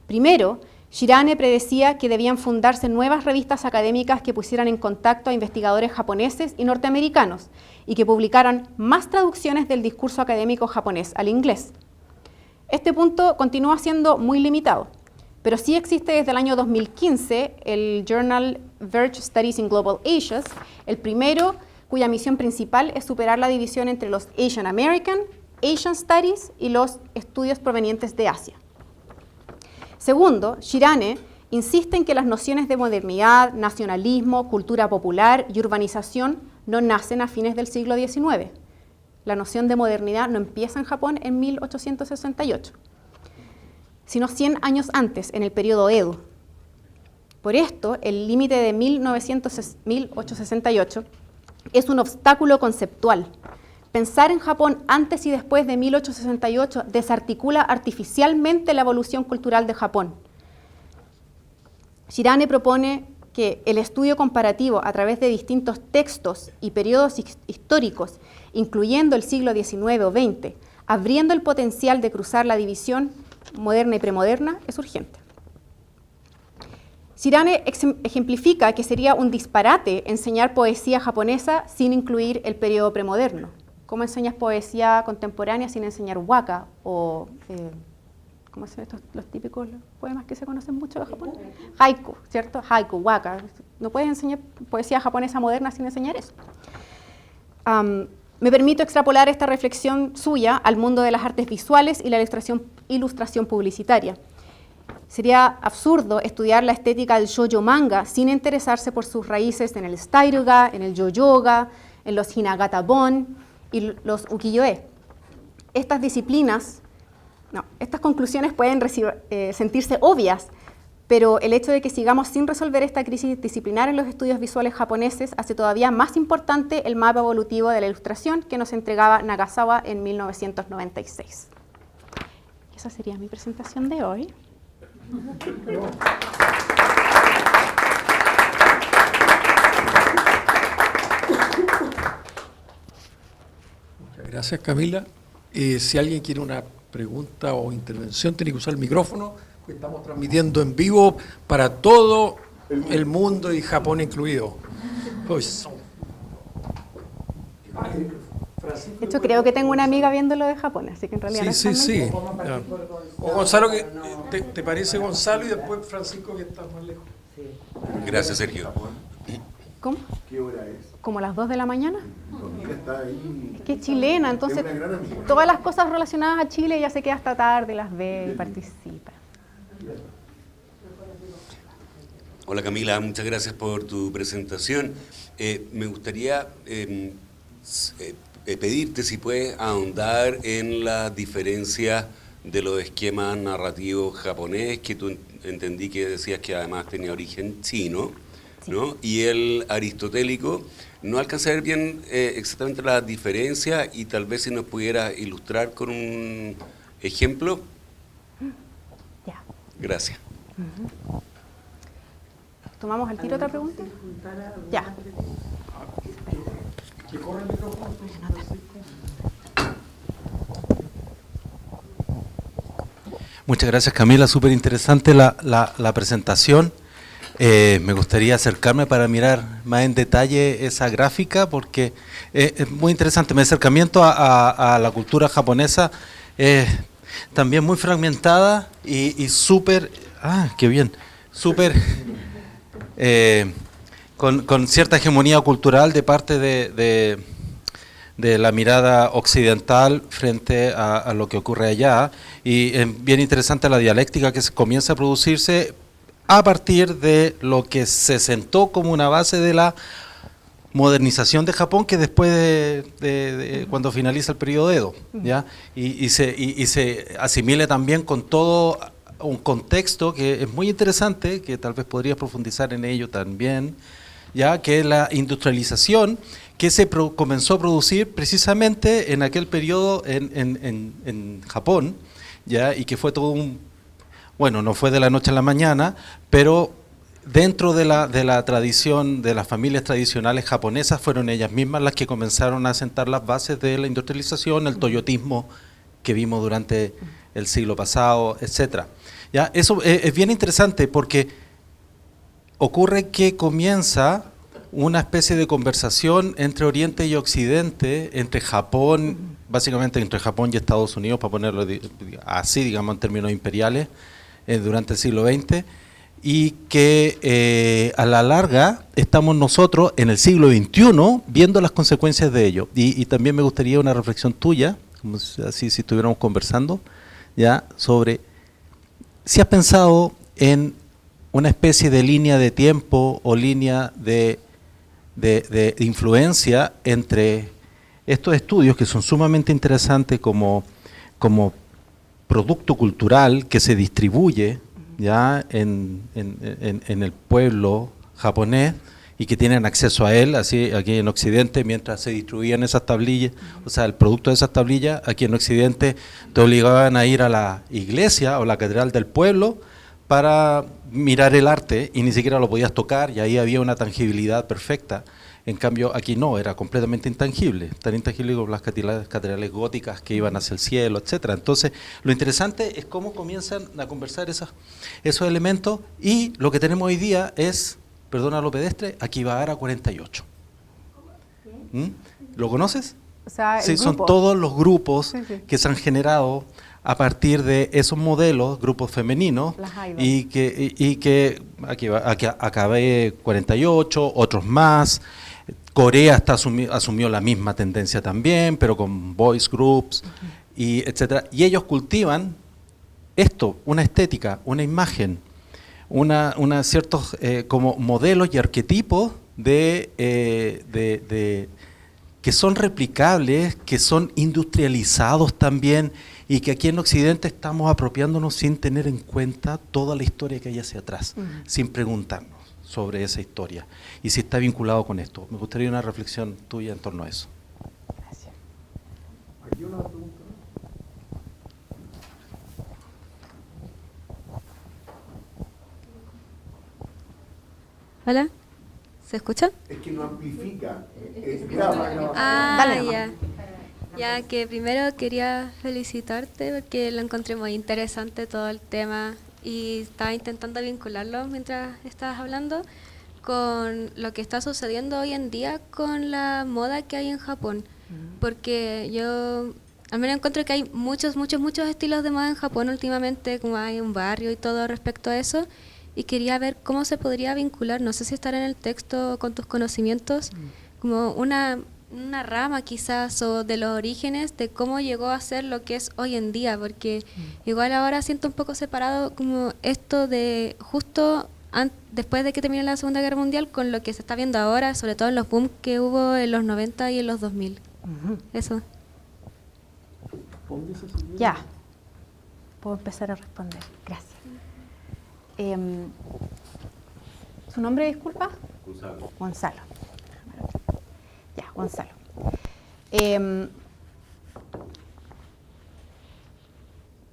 Primero, Shirane predecía que debían fundarse nuevas revistas académicas que pusieran en contacto a investigadores japoneses y norteamericanos y que publicaran más traducciones del discurso académico japonés al inglés. Este punto continúa siendo muy limitado, pero sí existe desde el año 2015 el Journal Verge Studies in Global Asia, el primero cuya misión principal es superar la división entre los Asian American, Asian Studies y los estudios provenientes de Asia. Segundo, Shirane insiste en que las nociones de modernidad, nacionalismo, cultura popular y urbanización no nacen a fines del siglo XIX. La noción de modernidad no empieza en Japón en 1868, sino 100 años antes, en el periodo Edo. Por esto, el límite de 1868 es un obstáculo conceptual. Pensar en Japón antes y después de 1868 desarticula artificialmente la evolución cultural de Japón. Shirane propone que el estudio comparativo a través de distintos textos y periodos históricos, incluyendo el siglo XIX o XX, abriendo el potencial de cruzar la división moderna y premoderna, es urgente. Shirane ejemplifica que sería un disparate enseñar poesía japonesa sin incluir el periodo premoderno. ¿Cómo enseñas poesía contemporánea sin enseñar waka o ¿cómo son estos los típicos poemas que se conocen mucho de Japón? Haiku, ¿cierto? Haiku, waka. No puedes enseñar poesía japonesa moderna sin enseñar eso. Me permito extrapolar esta reflexión suya al mundo de las artes visuales y la ilustración publicitaria. Sería absurdo estudiar la estética del shoujo manga sin interesarse por sus raíces en el stairuga, en el yoyoga, en los hinagata-bon y los ukiyo-e. Estas disciplinas, estas conclusiones pueden sentirse obvias, pero el hecho de que sigamos sin resolver esta crisis disciplinar en los estudios visuales japoneses hace todavía más importante el mapa evolutivo de la ilustración que nos entregaba Nagasawa en 1996. Esa sería mi presentación de hoy. Muchas gracias, Camila. Si alguien quiere una pregunta o intervención, tiene que usar el micrófono. Estamos transmitiendo en vivo para todo el mundo y Japón incluido. Pues. De hecho, creo que tengo una amiga viéndolo de Japón, así que en realidad sí. O Gonzalo, ¿te parece Gonzalo? Y después Francisco, que está más lejos. Gracias, Sergio. ¿Cómo? ¿Qué hora es? ¿Como las 2 de la mañana? Mira, está ahí. Es que es chilena, entonces todas las cosas relacionadas a Chile ella se queda hasta tarde, las ve y participa. Hola Camila, muchas gracias por tu presentación. Me gustaría pedirte si puedes ahondar en la diferencia de los esquemas narrativos japonés, que tú entendí que decías que además tenía origen chino, ¿no? Y el aristotélico. No alcancé a ver bien exactamente la diferencia y tal vez si nos pudiera ilustrar con un ejemplo. Ya. Gracias. ¿Tomamos al tiro otra pregunta? Ya. Muchas gracias, Camila, súper interesante la presentación. Me gustaría acercarme para mirar más en detalle esa gráfica porque es muy interesante. Mi acercamiento a la cultura japonesa es también muy fragmentada y súper, qué bien, súper con cierta hegemonía cultural de parte de la mirada occidental frente a lo que ocurre allá, y es bien interesante la dialéctica que comienza a producirse a partir de lo que se sentó como una base de la modernización de Japón, que después de cuando finaliza el periodo Edo, ¿ya? Y se asimile también con todo un contexto que es muy interesante, que tal vez podrías profundizar en ello también, ya que es la industrialización que se comenzó a producir precisamente en aquel periodo en Japón, ya, y que fue todo bueno, no fue de la noche a la mañana, pero dentro de la tradición de las familias tradicionales japonesas fueron ellas mismas las que comenzaron a sentar las bases de la industrialización, el toyotismo que vimos durante el siglo pasado, etcétera. Ya, eso es bien interesante porque ocurre que comienza una especie de conversación entre Oriente y Occidente, entre Japón, básicamente entre Japón y Estados Unidos, para ponerlo así, digamos, en términos imperiales, durante el siglo XX, y que a la larga estamos nosotros en el siglo XXI viendo las consecuencias de ello. Y también me gustaría una reflexión tuya, como así si estuviéramos conversando, ya, sobre si has pensado en una especie de línea de tiempo o línea de influencia entre estos estudios que son sumamente interesantes como producto cultural que se distribuye ya en el pueblo japonés y que tienen acceso a él, así aquí en Occidente, mientras se distribuían esas tablillas, o sea, el producto de esas tablillas, aquí en Occidente te obligaban a ir a la iglesia o la catedral del pueblo para mirar el arte y ni siquiera lo podías tocar y ahí había una tangibilidad perfecta. En cambio, aquí no, era completamente intangible, tan intangible como las catedrales góticas que iban hacia el cielo, etcétera. Entonces, lo interesante es cómo comienzan a conversar esos elementos y lo que tenemos hoy día es, perdona lo pedestre, Akibahara 48. ¿Lo conoces? O sea, sí, son todos los grupos que se han generado a partir de esos modelos, grupos femeninos, y que acabé 48, otros más. Corea asumió la misma tendencia también, pero con voice groups, y etcétera. Y ellos cultivan esto, una estética, una imagen, una ciertos como modelos y arquetipos que son replicables, que son industrializados también, y que aquí en Occidente estamos apropiándonos sin tener en cuenta toda la historia que hay hacia atrás, sin preguntarnos sobre esa historia y si está vinculado con esto. Me gustaría una reflexión tuya en torno a eso. Gracias. Aquí una pregunta. Hola, ¿se escucha? Es que no amplifica, graba. Ah, ya. Ya que primero quería felicitarte porque lo encontré muy interesante todo el tema y estaba intentando vincularlo mientras estabas hablando con lo que está sucediendo hoy en día con la moda que hay en Japón. Porque yo al menos encuentro que hay muchos estilos de moda en Japón últimamente, como hay un barrio y todo respecto a eso, y quería ver cómo se podría vincular, no sé si estar en el texto con tus conocimientos, como una rama quizás o de los orígenes de cómo llegó a ser lo que es hoy en día, porque igual ahora siento un poco separado como esto de justo después de que termine la Segunda Guerra Mundial con lo que se está viendo ahora, sobre todo en los booms que hubo en los 90 y en los 2000. Eso. Ya, puedo empezar a responder. Gracias. ¿Su nombre, disculpa? Gonzalo. Gonzalo. Ya, Gonzalo.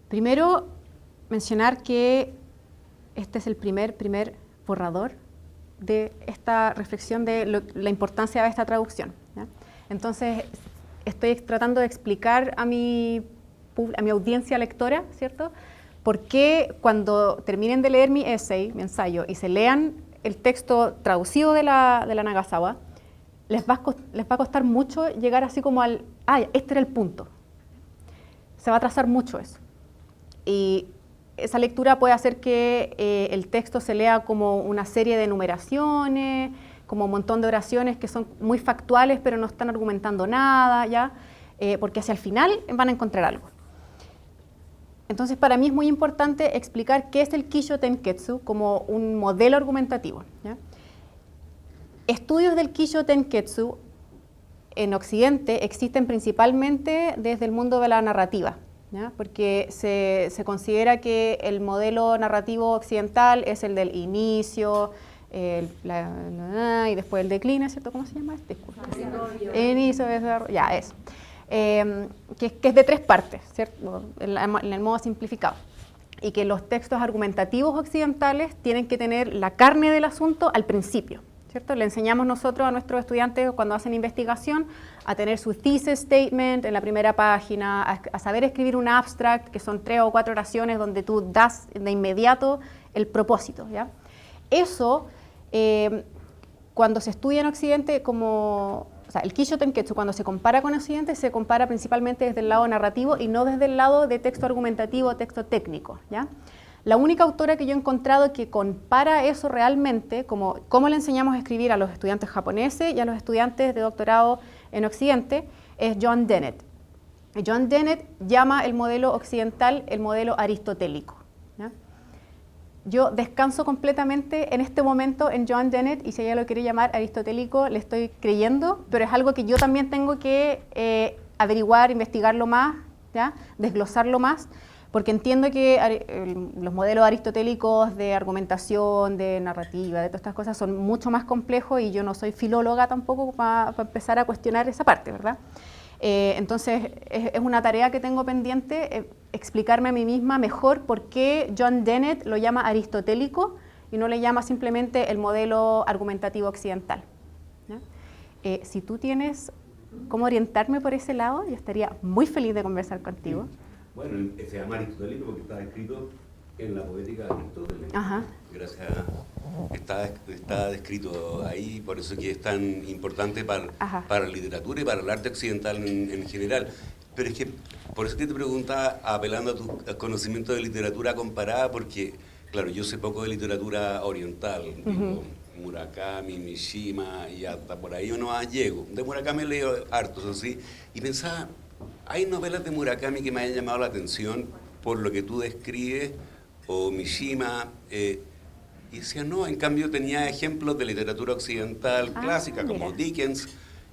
Primero, mencionar que este es el primer borrador de esta reflexión de la importancia de esta traducción, ¿ya? Entonces, estoy tratando de explicar a mi audiencia lectora, ¿cierto?, por qué cuando terminen de leer mi essay, mi ensayo, y se lean el texto traducido de la Nagasawa, les va a costar mucho llegar así como este era el punto. Se va a trazar mucho eso. Y esa lectura puede hacer que el texto se lea como una serie de enumeraciones, como un montón de oraciones que son muy factuales pero no están argumentando nada, ¿ya? Porque hacia el final van a encontrar algo. Entonces, para mí es muy importante explicar qué es el Kisho Tenketsu como un modelo argumentativo, ¿ya? Estudios del Kisho Tenketsu en Occidente existen principalmente desde el mundo de la narrativa, ¿ya? Porque se considera que el modelo narrativo occidental es el del inicio, y después el decline, ¿cierto? ¿Cómo se llama este? Inicio, desarrollo, ya, eso. Que es de 3 partes, ¿cierto? En el modo simplificado. Y que los textos argumentativos occidentales tienen que tener la carne del asunto al principio, ¿cierto? Le enseñamos nosotros a nuestros estudiantes cuando hacen investigación a tener su thesis statement en la primera página, a saber escribir un abstract, que son 3 o 4 oraciones donde tú das de inmediato el propósito, ¿ya? Eso, cuando se estudia en Occidente o sea, el Kisho Tenketsu, cuando se compara con Occidente, se compara principalmente desde el lado narrativo y no desde el lado de texto argumentativo o texto técnico, ¿ya? La única autora que yo he encontrado que compara eso realmente, como cómo le enseñamos a escribir a los estudiantes japoneses y a los estudiantes de doctorado en Occidente, es Joan Dennett. Joan Dennett llama el modelo occidental el modelo aristotélico, ¿ya? Yo descanso completamente en este momento en Joan Dennett, y si ella lo quiere llamar aristotélico, le estoy creyendo, pero es algo que yo también tengo que averiguar, investigarlo más, ¿ya? Desglosarlo más, porque entiendo que los modelos aristotélicos de argumentación, de narrativa, de todas estas cosas son mucho más complejos, y yo no soy filóloga tampoco para empezar a cuestionar esa parte, ¿verdad? Entonces es una tarea que tengo pendiente, explicarme a mí misma mejor por qué Joan Dennett lo llama aristotélico y no le llama simplemente el modelo argumentativo occidental, ¿ya? Si tú tienes cómo orientarme por ese lado, yo estaría muy feliz de conversar contigo. Bueno, se llama aristotélico porque está escrito en la poética de Aristóteles. Ajá. Gracias está descrito ahí, por eso que es tan importante para la literatura y para el arte occidental en general. Pero es que, por eso que te preguntaba, apelando a tu conocimiento de literatura comparada, porque, claro, yo sé poco de literatura oriental, digo, Murakami, Mishima, y hasta por ahí uno más llego. De Murakami leo hartos, así, y pensaba, hay novelas de Murakami que me hayan llamado la atención por lo que tú describes, o Mishima, y decía, no, en cambio tenía ejemplos de literatura occidental clásica, como Dickens,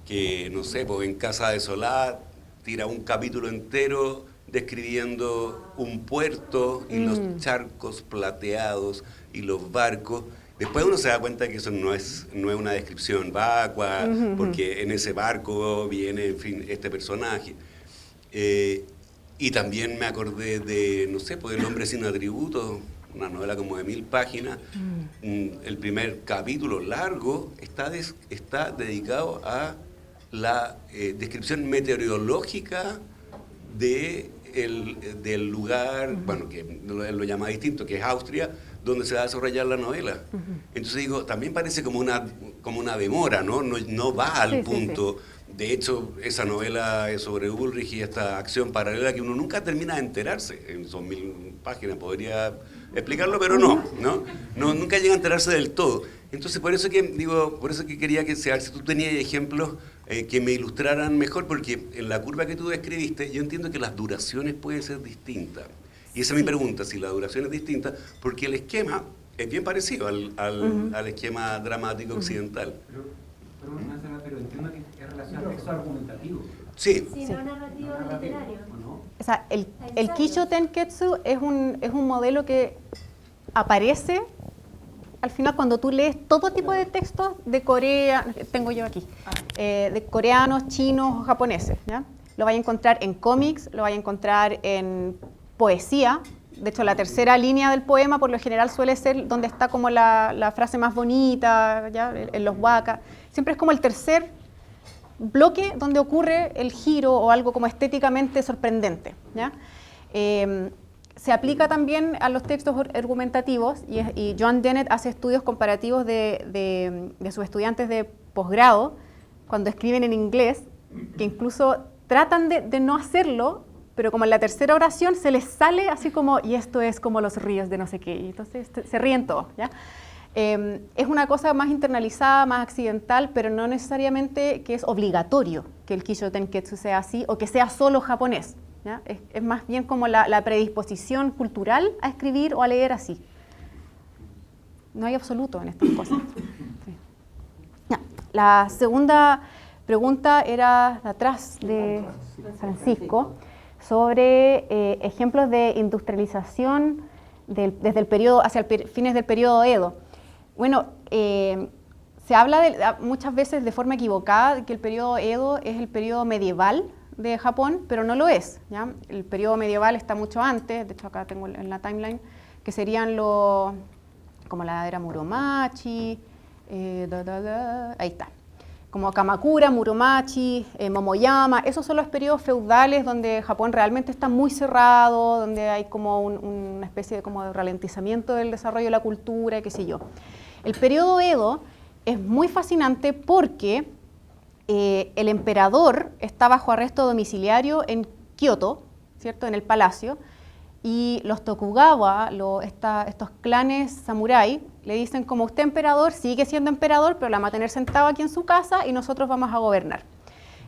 que, no sé, pues en Casa Desolada tira un capítulo entero describiendo un puerto y los charcos plateados y los barcos. Después uno se da cuenta que eso no es una descripción vacua, porque en ese barco viene, en fin, este personaje. Y también me acordé de, no sé, pues El hombre sin atributos, una novela como de 1000 páginas. El primer capítulo largo está dedicado a la descripción meteorológica del lugar, bueno, que él lo llama distinto, que es Austria, donde se va a desarrollar la novela. Entonces digo, también parece como una demora, ¿no? No va al punto. Sí. De hecho, esa novela es sobre Ulrich y esta acción paralela que uno nunca termina de enterarse. Son 1000 páginas, podría explicarlo, pero nunca llega a enterarse del todo. Entonces, por eso que quería que sea, si tú tenías ejemplos que me ilustraran mejor, porque en la curva que tú describiste, yo entiendo que las duraciones pueden ser distintas. Y esa es mi pregunta, si la duración es distinta, porque el esquema es bien parecido al esquema dramático occidental. Pero entiendo que es relación al texto argumentativo. Sí. No narrativo literario. O sea, el Kisho Tenketsu es un modelo que aparece al final cuando tú lees todo tipo de textos de Corea, tengo yo aquí, de coreanos, chinos o japoneses, ¿ya? Lo vais a encontrar en cómics, lo vais a encontrar en poesía. De hecho, la tercera línea del poema por lo general suele ser donde está como la frase más bonita, ¿ya? En los waka. Siempre es como el tercer bloque donde ocurre el giro o algo como estéticamente sorprendente, ¿ya? Se aplica también a los textos argumentativos y Joan Dennett hace estudios comparativos de sus estudiantes de posgrado cuando escriben en inglés, que incluso tratan de no hacerlo, pero como en la tercera oración se les sale así como, y esto es como los ríos de no sé qué, y entonces se ríen todos, ¿ya? Es una cosa más internalizada, más accidental, pero no necesariamente que es obligatorio que el Kisho Tenketsu sea así o que sea solo japonés, ¿ya? Es más bien como la predisposición cultural a escribir o a leer así. No hay absoluto en estas cosas. Sí. Ya. La segunda pregunta era de atrás de Francisco, sobre ejemplos de industrialización desde el periodo, hacia fines del periodo Edo. Bueno, se habla muchas veces de forma equivocada de que el periodo Edo es el periodo medieval de Japón, pero no lo es, ¿ya? El periodo medieval está mucho antes, de hecho acá tengo en la timeline, que serían como la era Muromachi, ahí está. Como Kamakura, Muromachi, Momoyama, esos son los periodos feudales donde Japón realmente está muy cerrado, donde hay como una especie de ralentizamiento del desarrollo de la cultura, qué sé yo. El periodo Edo es muy fascinante porque el emperador está bajo arresto domiciliario en Kioto, ¿cierto?, en el palacio, y los Tokugawa, estos clanes samurái, le dicen como usted emperador, sigue siendo emperador, pero la va a tener sentado aquí en su casa y nosotros vamos a gobernar.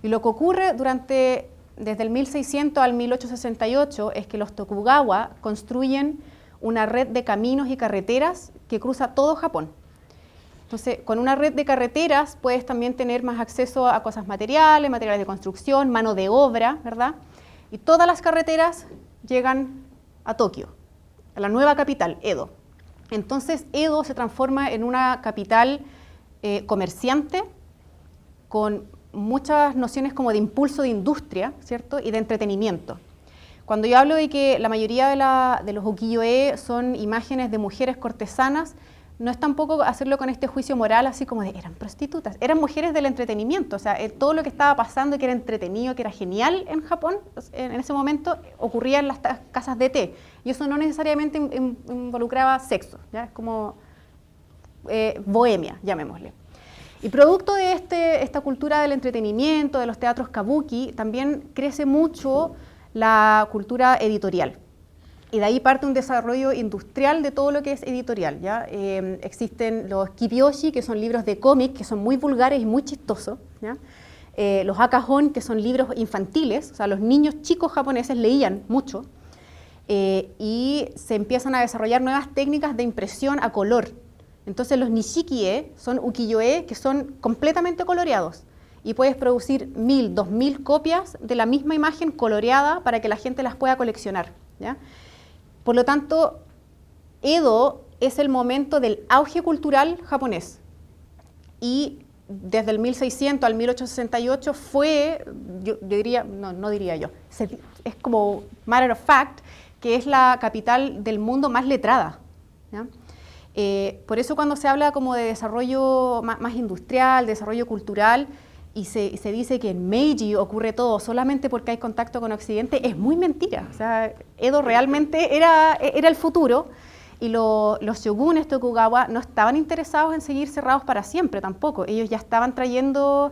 Y lo que ocurre desde el 1600 al 1868 es que los Tokugawa construyen una red de caminos y carreteras que cruza todo Japón. Entonces, con una red de carreteras puedes también tener más acceso a cosas materiales de construcción, mano de obra, ¿verdad? Y todas las carreteras llegan a Tokio, a la nueva capital, Edo. Entonces, Edo se transforma en una capital comerciante con muchas nociones como de impulso de industria, ¿cierto? Y de entretenimiento. Cuando yo hablo de que la mayoría de los ukiyo-e son imágenes de mujeres cortesanas, no es tampoco hacerlo con este juicio moral así como de eran prostitutas, eran mujeres del entretenimiento, o sea, todo lo que estaba pasando, que era entretenido, que era genial en Japón, en ese momento ocurría en las casas de té, y eso no necesariamente involucraba sexo, ¿ya? Es como bohemia, llamémosle. Y producto de esta cultura del entretenimiento, de los teatros kabuki, también crece mucho la cultura editorial. Y de ahí parte un desarrollo industrial de todo lo que es editorial, ¿ya? Existen los kibyoshi, que son libros de cómic, que son muy vulgares y muy chistosos, ¿ya? Los akahon, que son libros infantiles, o sea, los niños chicos japoneses leían mucho, y se empiezan a desarrollar nuevas técnicas de impresión a color. Entonces los nishiki-e son ukiyo-e que son completamente coloreados, y puedes producir 1000, 2000 copias de la misma imagen coloreada para que la gente las pueda coleccionar, ¿ya? Por lo tanto, Edo es el momento del auge cultural japonés. Y desde el 1600 al 1868 fue, yo diría, no diría yo, es como matter of fact, que es la capital del mundo más letrada, ¿ya? Por eso cuando se habla como de desarrollo más industrial, desarrollo cultural, y se dice que en Meiji ocurre todo solamente porque hay contacto con Occidente, es muy mentira. O sea, Edo realmente era el futuro, y los shogunes Tokugawa no estaban interesados en seguir cerrados para siempre tampoco. Ellos ya estaban trayendo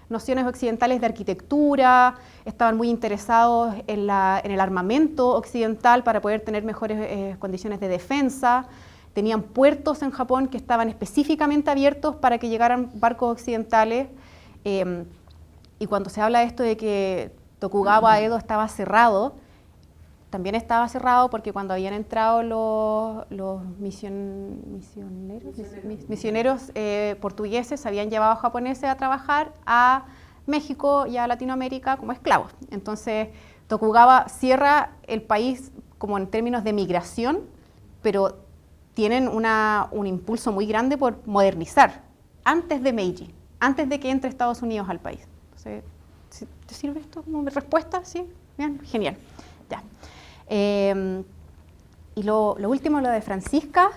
nociones occidentales de arquitectura, estaban muy interesados en el armamento occidental para poder tener mejores condiciones de defensa. Tenían puertos en Japón que estaban específicamente abiertos para que llegaran barcos occidentales. Y cuando se habla de esto de que Tokugawa Edo estaba cerrado, también estaba cerrado porque cuando habían entrado los misioneros portugueses, habían llevado a japoneses a trabajar a México y a Latinoamérica como esclavos. Entonces Tokugawa cierra el país como en términos de migración, pero tienen un impulso muy grande por modernizar antes de Meiji, antes de que entre Estados Unidos al país. Entonces, ¿te sirve esto como respuesta? ¿Sí? Bien, genial. Ya. Y lo último, lo de Francisca.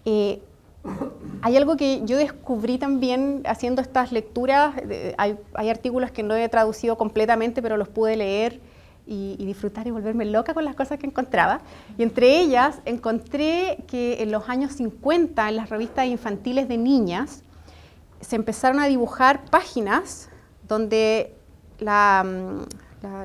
Hay algo que yo descubrí también haciendo estas lecturas. Hay artículos que no he traducido completamente, pero los pude leer y disfrutar y volverme loca con las cosas que encontraba. Y entre ellas encontré que en los años 50, en las revistas infantiles de niñas, se empezaron a dibujar páginas donde la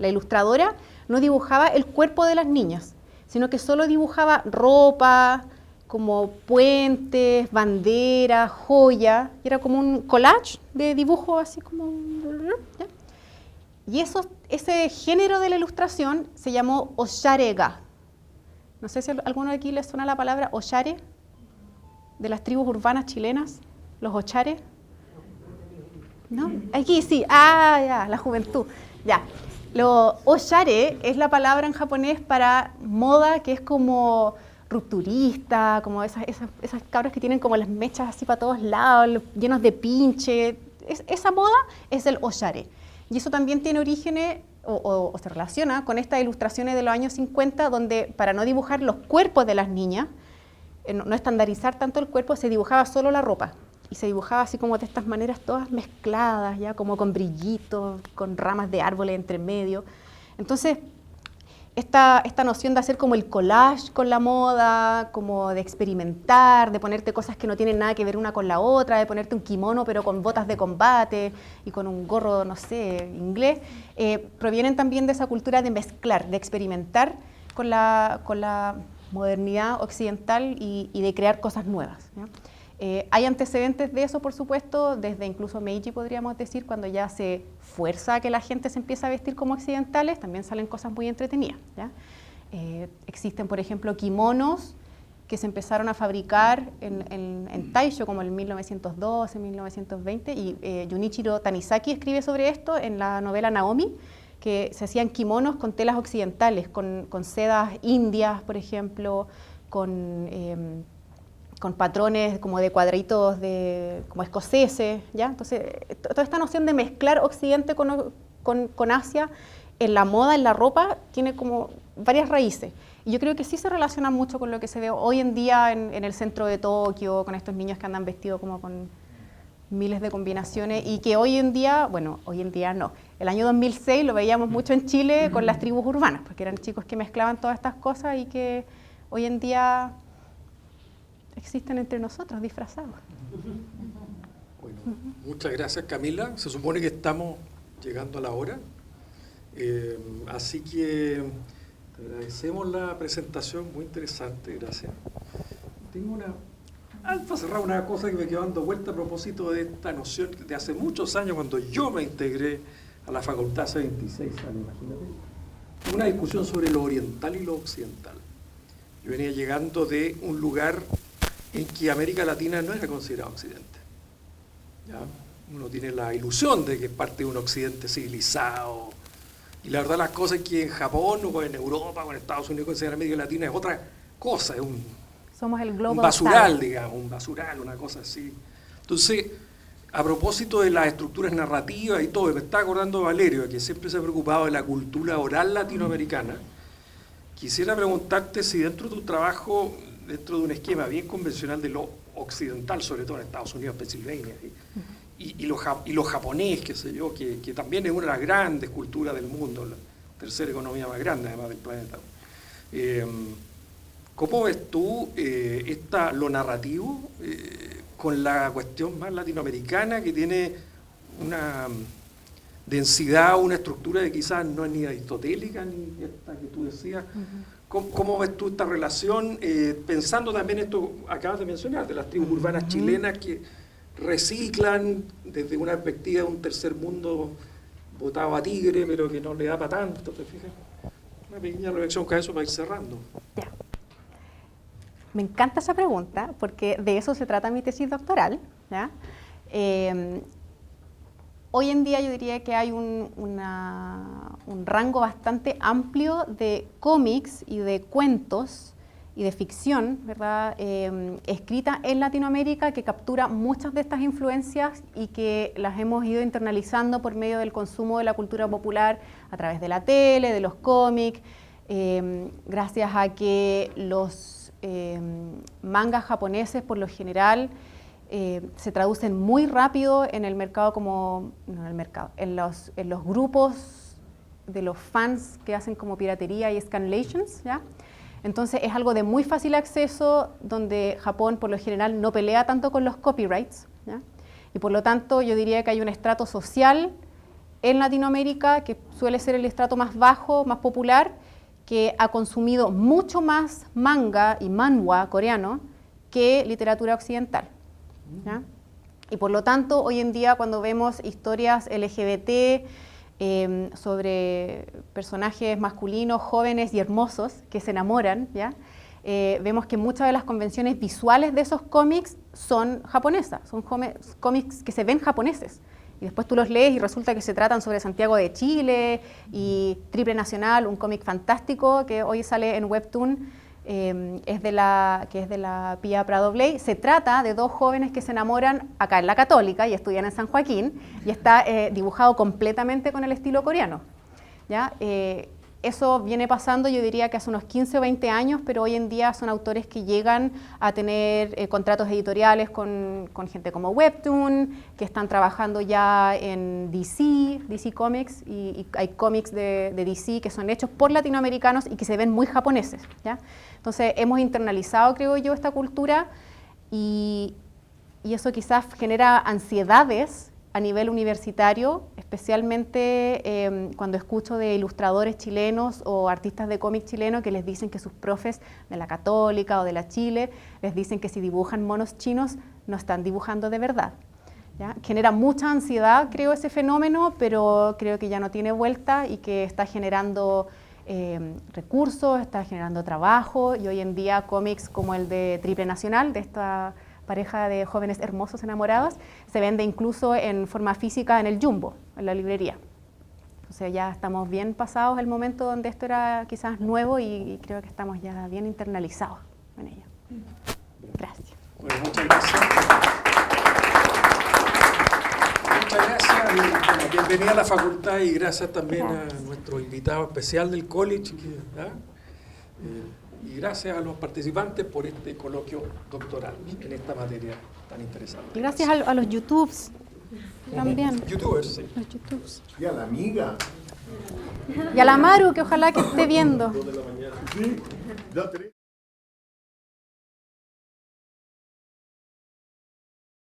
ilustradora no dibujaba el cuerpo de las niñas, sino que solo dibujaba ropa, como puentes, banderas, joyas. Era como un collage de dibujo, así como... ¿ya? Y ese género de la ilustración se llamó oshare-ga. No sé si a alguno de aquí le suena la palabra oshare, de las tribus urbanas chilenas, los ochare. ¿No? Aquí sí, ya, la juventud, ya. Lo oshare es la palabra en japonés para moda, que es como rupturista, como esas cabras que tienen como las mechas así para todos lados, llenos de pinche. Esa moda es el oshare. Y eso también tiene orígenes, o se relaciona con estas ilustraciones de los años 50, donde para no dibujar los cuerpos de las niñas, no estandarizar tanto el cuerpo, se dibujaba solo la ropa. Y se dibujaba así como de estas maneras todas mezcladas, ya como con brillitos, con ramas de árboles entre medio. Entonces, esta noción de hacer como el collage con la moda, como de experimentar, de ponerte cosas que no tienen nada que ver una con la otra, de ponerte un kimono pero con botas de combate y con un gorro, no sé, inglés, provienen también de esa cultura de mezclar, de experimentar con la modernidad occidental y de crear cosas nuevas, ¿ya? Hay antecedentes de eso, por supuesto, desde incluso Meiji, podríamos decir, cuando ya se fuerza a que la gente se empiece a vestir como occidentales, también salen cosas muy entretenidas, ¿ya? Existen, por ejemplo, kimonos que se empezaron a fabricar en Taisho como en 1912, 1920, y Junichiro Tanizaki escribe sobre esto en la novela Naomi, que se hacían kimonos con telas occidentales, con sedas indias, por ejemplo, con patrones como de cuadritos como escoceses, ¿ya? Entonces, toda esta noción de mezclar Occidente con Asia en la moda, en la ropa, tiene como varias raíces. Y yo creo que sí se relaciona mucho con lo que se ve hoy en día en el centro de Tokio, con estos niños que andan vestidos como con miles de combinaciones, y que hoy en día, bueno, hoy en día no. El año 2006 lo veíamos mucho en Chile con las tribus urbanas, porque eran chicos que mezclaban todas estas cosas y que hoy en día existen entre nosotros disfrazados. Bueno, muchas gracias, Camila. Se supone que estamos llegando a la hora, así que te agradecemos la presentación, muy interesante, gracias. Tengo para cerrar una cosa que me quedó dando vuelta a propósito de esta noción de hace muchos años, cuando yo me integré a la facultad hace 26 años, imagínate, una discusión sobre lo oriental y lo occidental. Yo venía llegando de un lugar en que América Latina no era considerada occidente, ¿ya? Uno tiene la ilusión de que es parte de un occidente civilizado, y la verdad las cosas es que en Japón o en Europa o en Estados Unidos consideran América Latina es otra cosa, es somos el un global basural, south, digamos, un basural, una cosa así. Entonces, a propósito de las estructuras narrativas y todo, me está acordando Valerio, que siempre se ha preocupado de la cultura oral latinoamericana. Quisiera preguntarte si dentro de tu trabajo, dentro de un esquema bien convencional de lo occidental, sobre todo en Estados Unidos, Pensilvania, y lo japonés, qué sé yo, que también es una de las grandes culturas del mundo, la tercera economía más grande además del planeta. ¿Cómo ves tú lo narrativo con la cuestión más latinoamericana, que tiene una densidad, una estructura que quizás no es ni aristotélica ni esta que tú decías? ¿Cómo ves tú esta relación? Pensando también esto, acabas de mencionar, de las tribus urbanas chilenas que reciclan desde una perspectiva de un tercer mundo botado a tigre, pero que no le da para tanto, ¿te fijas? Una pequeña reflexión con eso para ir cerrando. Ya. Me encanta esa pregunta, porque de eso se trata mi tesis doctoral, ¿ya? Hoy en día yo diría que hay un rango bastante amplio de cómics y de cuentos y de ficción, ¿verdad? Escrita en Latinoamérica, que captura muchas de estas influencias y que las hemos ido internalizando por medio del consumo de la cultura popular a través de la tele, de los cómics, gracias a que los mangas japoneses por lo general se traducen muy rápido en el mercado, en los grupos de los fans que hacen como piratería y scanlations, ¿ya? Entonces es algo de muy fácil acceso, donde Japón por lo general no pelea tanto con los copyrights, ¿ya? Y por lo tanto yo diría que hay un estrato social en Latinoamérica que suele ser el estrato más bajo, más popular, que ha consumido mucho más manga y manhwa coreano que literatura occidental, ¿ya? Y por lo tanto, hoy en día cuando vemos historias LGBT sobre personajes masculinos, jóvenes y hermosos que se enamoran, ¿ya? Vemos que muchas de las convenciones visuales de esos cómics son japonesas, son cómics que se ven japoneses. Y después tú los lees y resulta que se tratan sobre Santiago de Chile y Triple Nacional, un cómic fantástico que hoy sale en Webtoon, que es de la Pia Prado Bley. Se trata de dos jóvenes que se enamoran acá en la Católica y estudian en San Joaquín, y está dibujado completamente con el estilo coreano, ¿ya? Eso viene pasando, yo diría que hace unos 15 o 20 años, pero hoy en día son autores que llegan a tener contratos editoriales con gente como Webtoon, que están trabajando ya en DC Comics, y hay cómics de DC que son hechos por latinoamericanos y que se ven muy japoneses, ¿ya? Entonces hemos internalizado, creo yo, esta cultura, y eso quizás genera ansiedades a nivel universitario, especialmente cuando escucho de ilustradores chilenos o artistas de cómic chileno que les dicen que sus profes de la Católica o de la Chile les dicen que si dibujan monos chinos no están dibujando de verdad. ¿Ya? Genera mucha ansiedad, creo, ese fenómeno, pero creo que ya no tiene vuelta y que está generando recursos, está generando trabajo, y hoy en día cómics como el de Triple Nacional, de esta pareja de jóvenes hermosos enamorados, se vende incluso en forma física en el Jumbo, en la librería. O sea, ya estamos bien pasados el momento donde esto era quizás nuevo y creo que estamos ya bien internalizados en ello. Gracias. Bueno, muchas gracias. Muchas gracias y bueno, bienvenida a la facultad y gracias también a nuestro invitado especial del college. Y gracias a los participantes por este coloquio doctoral en esta materia tan interesante. Y gracias a los YouTubes también. YouTubers, sí. Los YouTubes. Y a la amiga. Y a la Maru, que ojalá que esté viendo. Sí, ya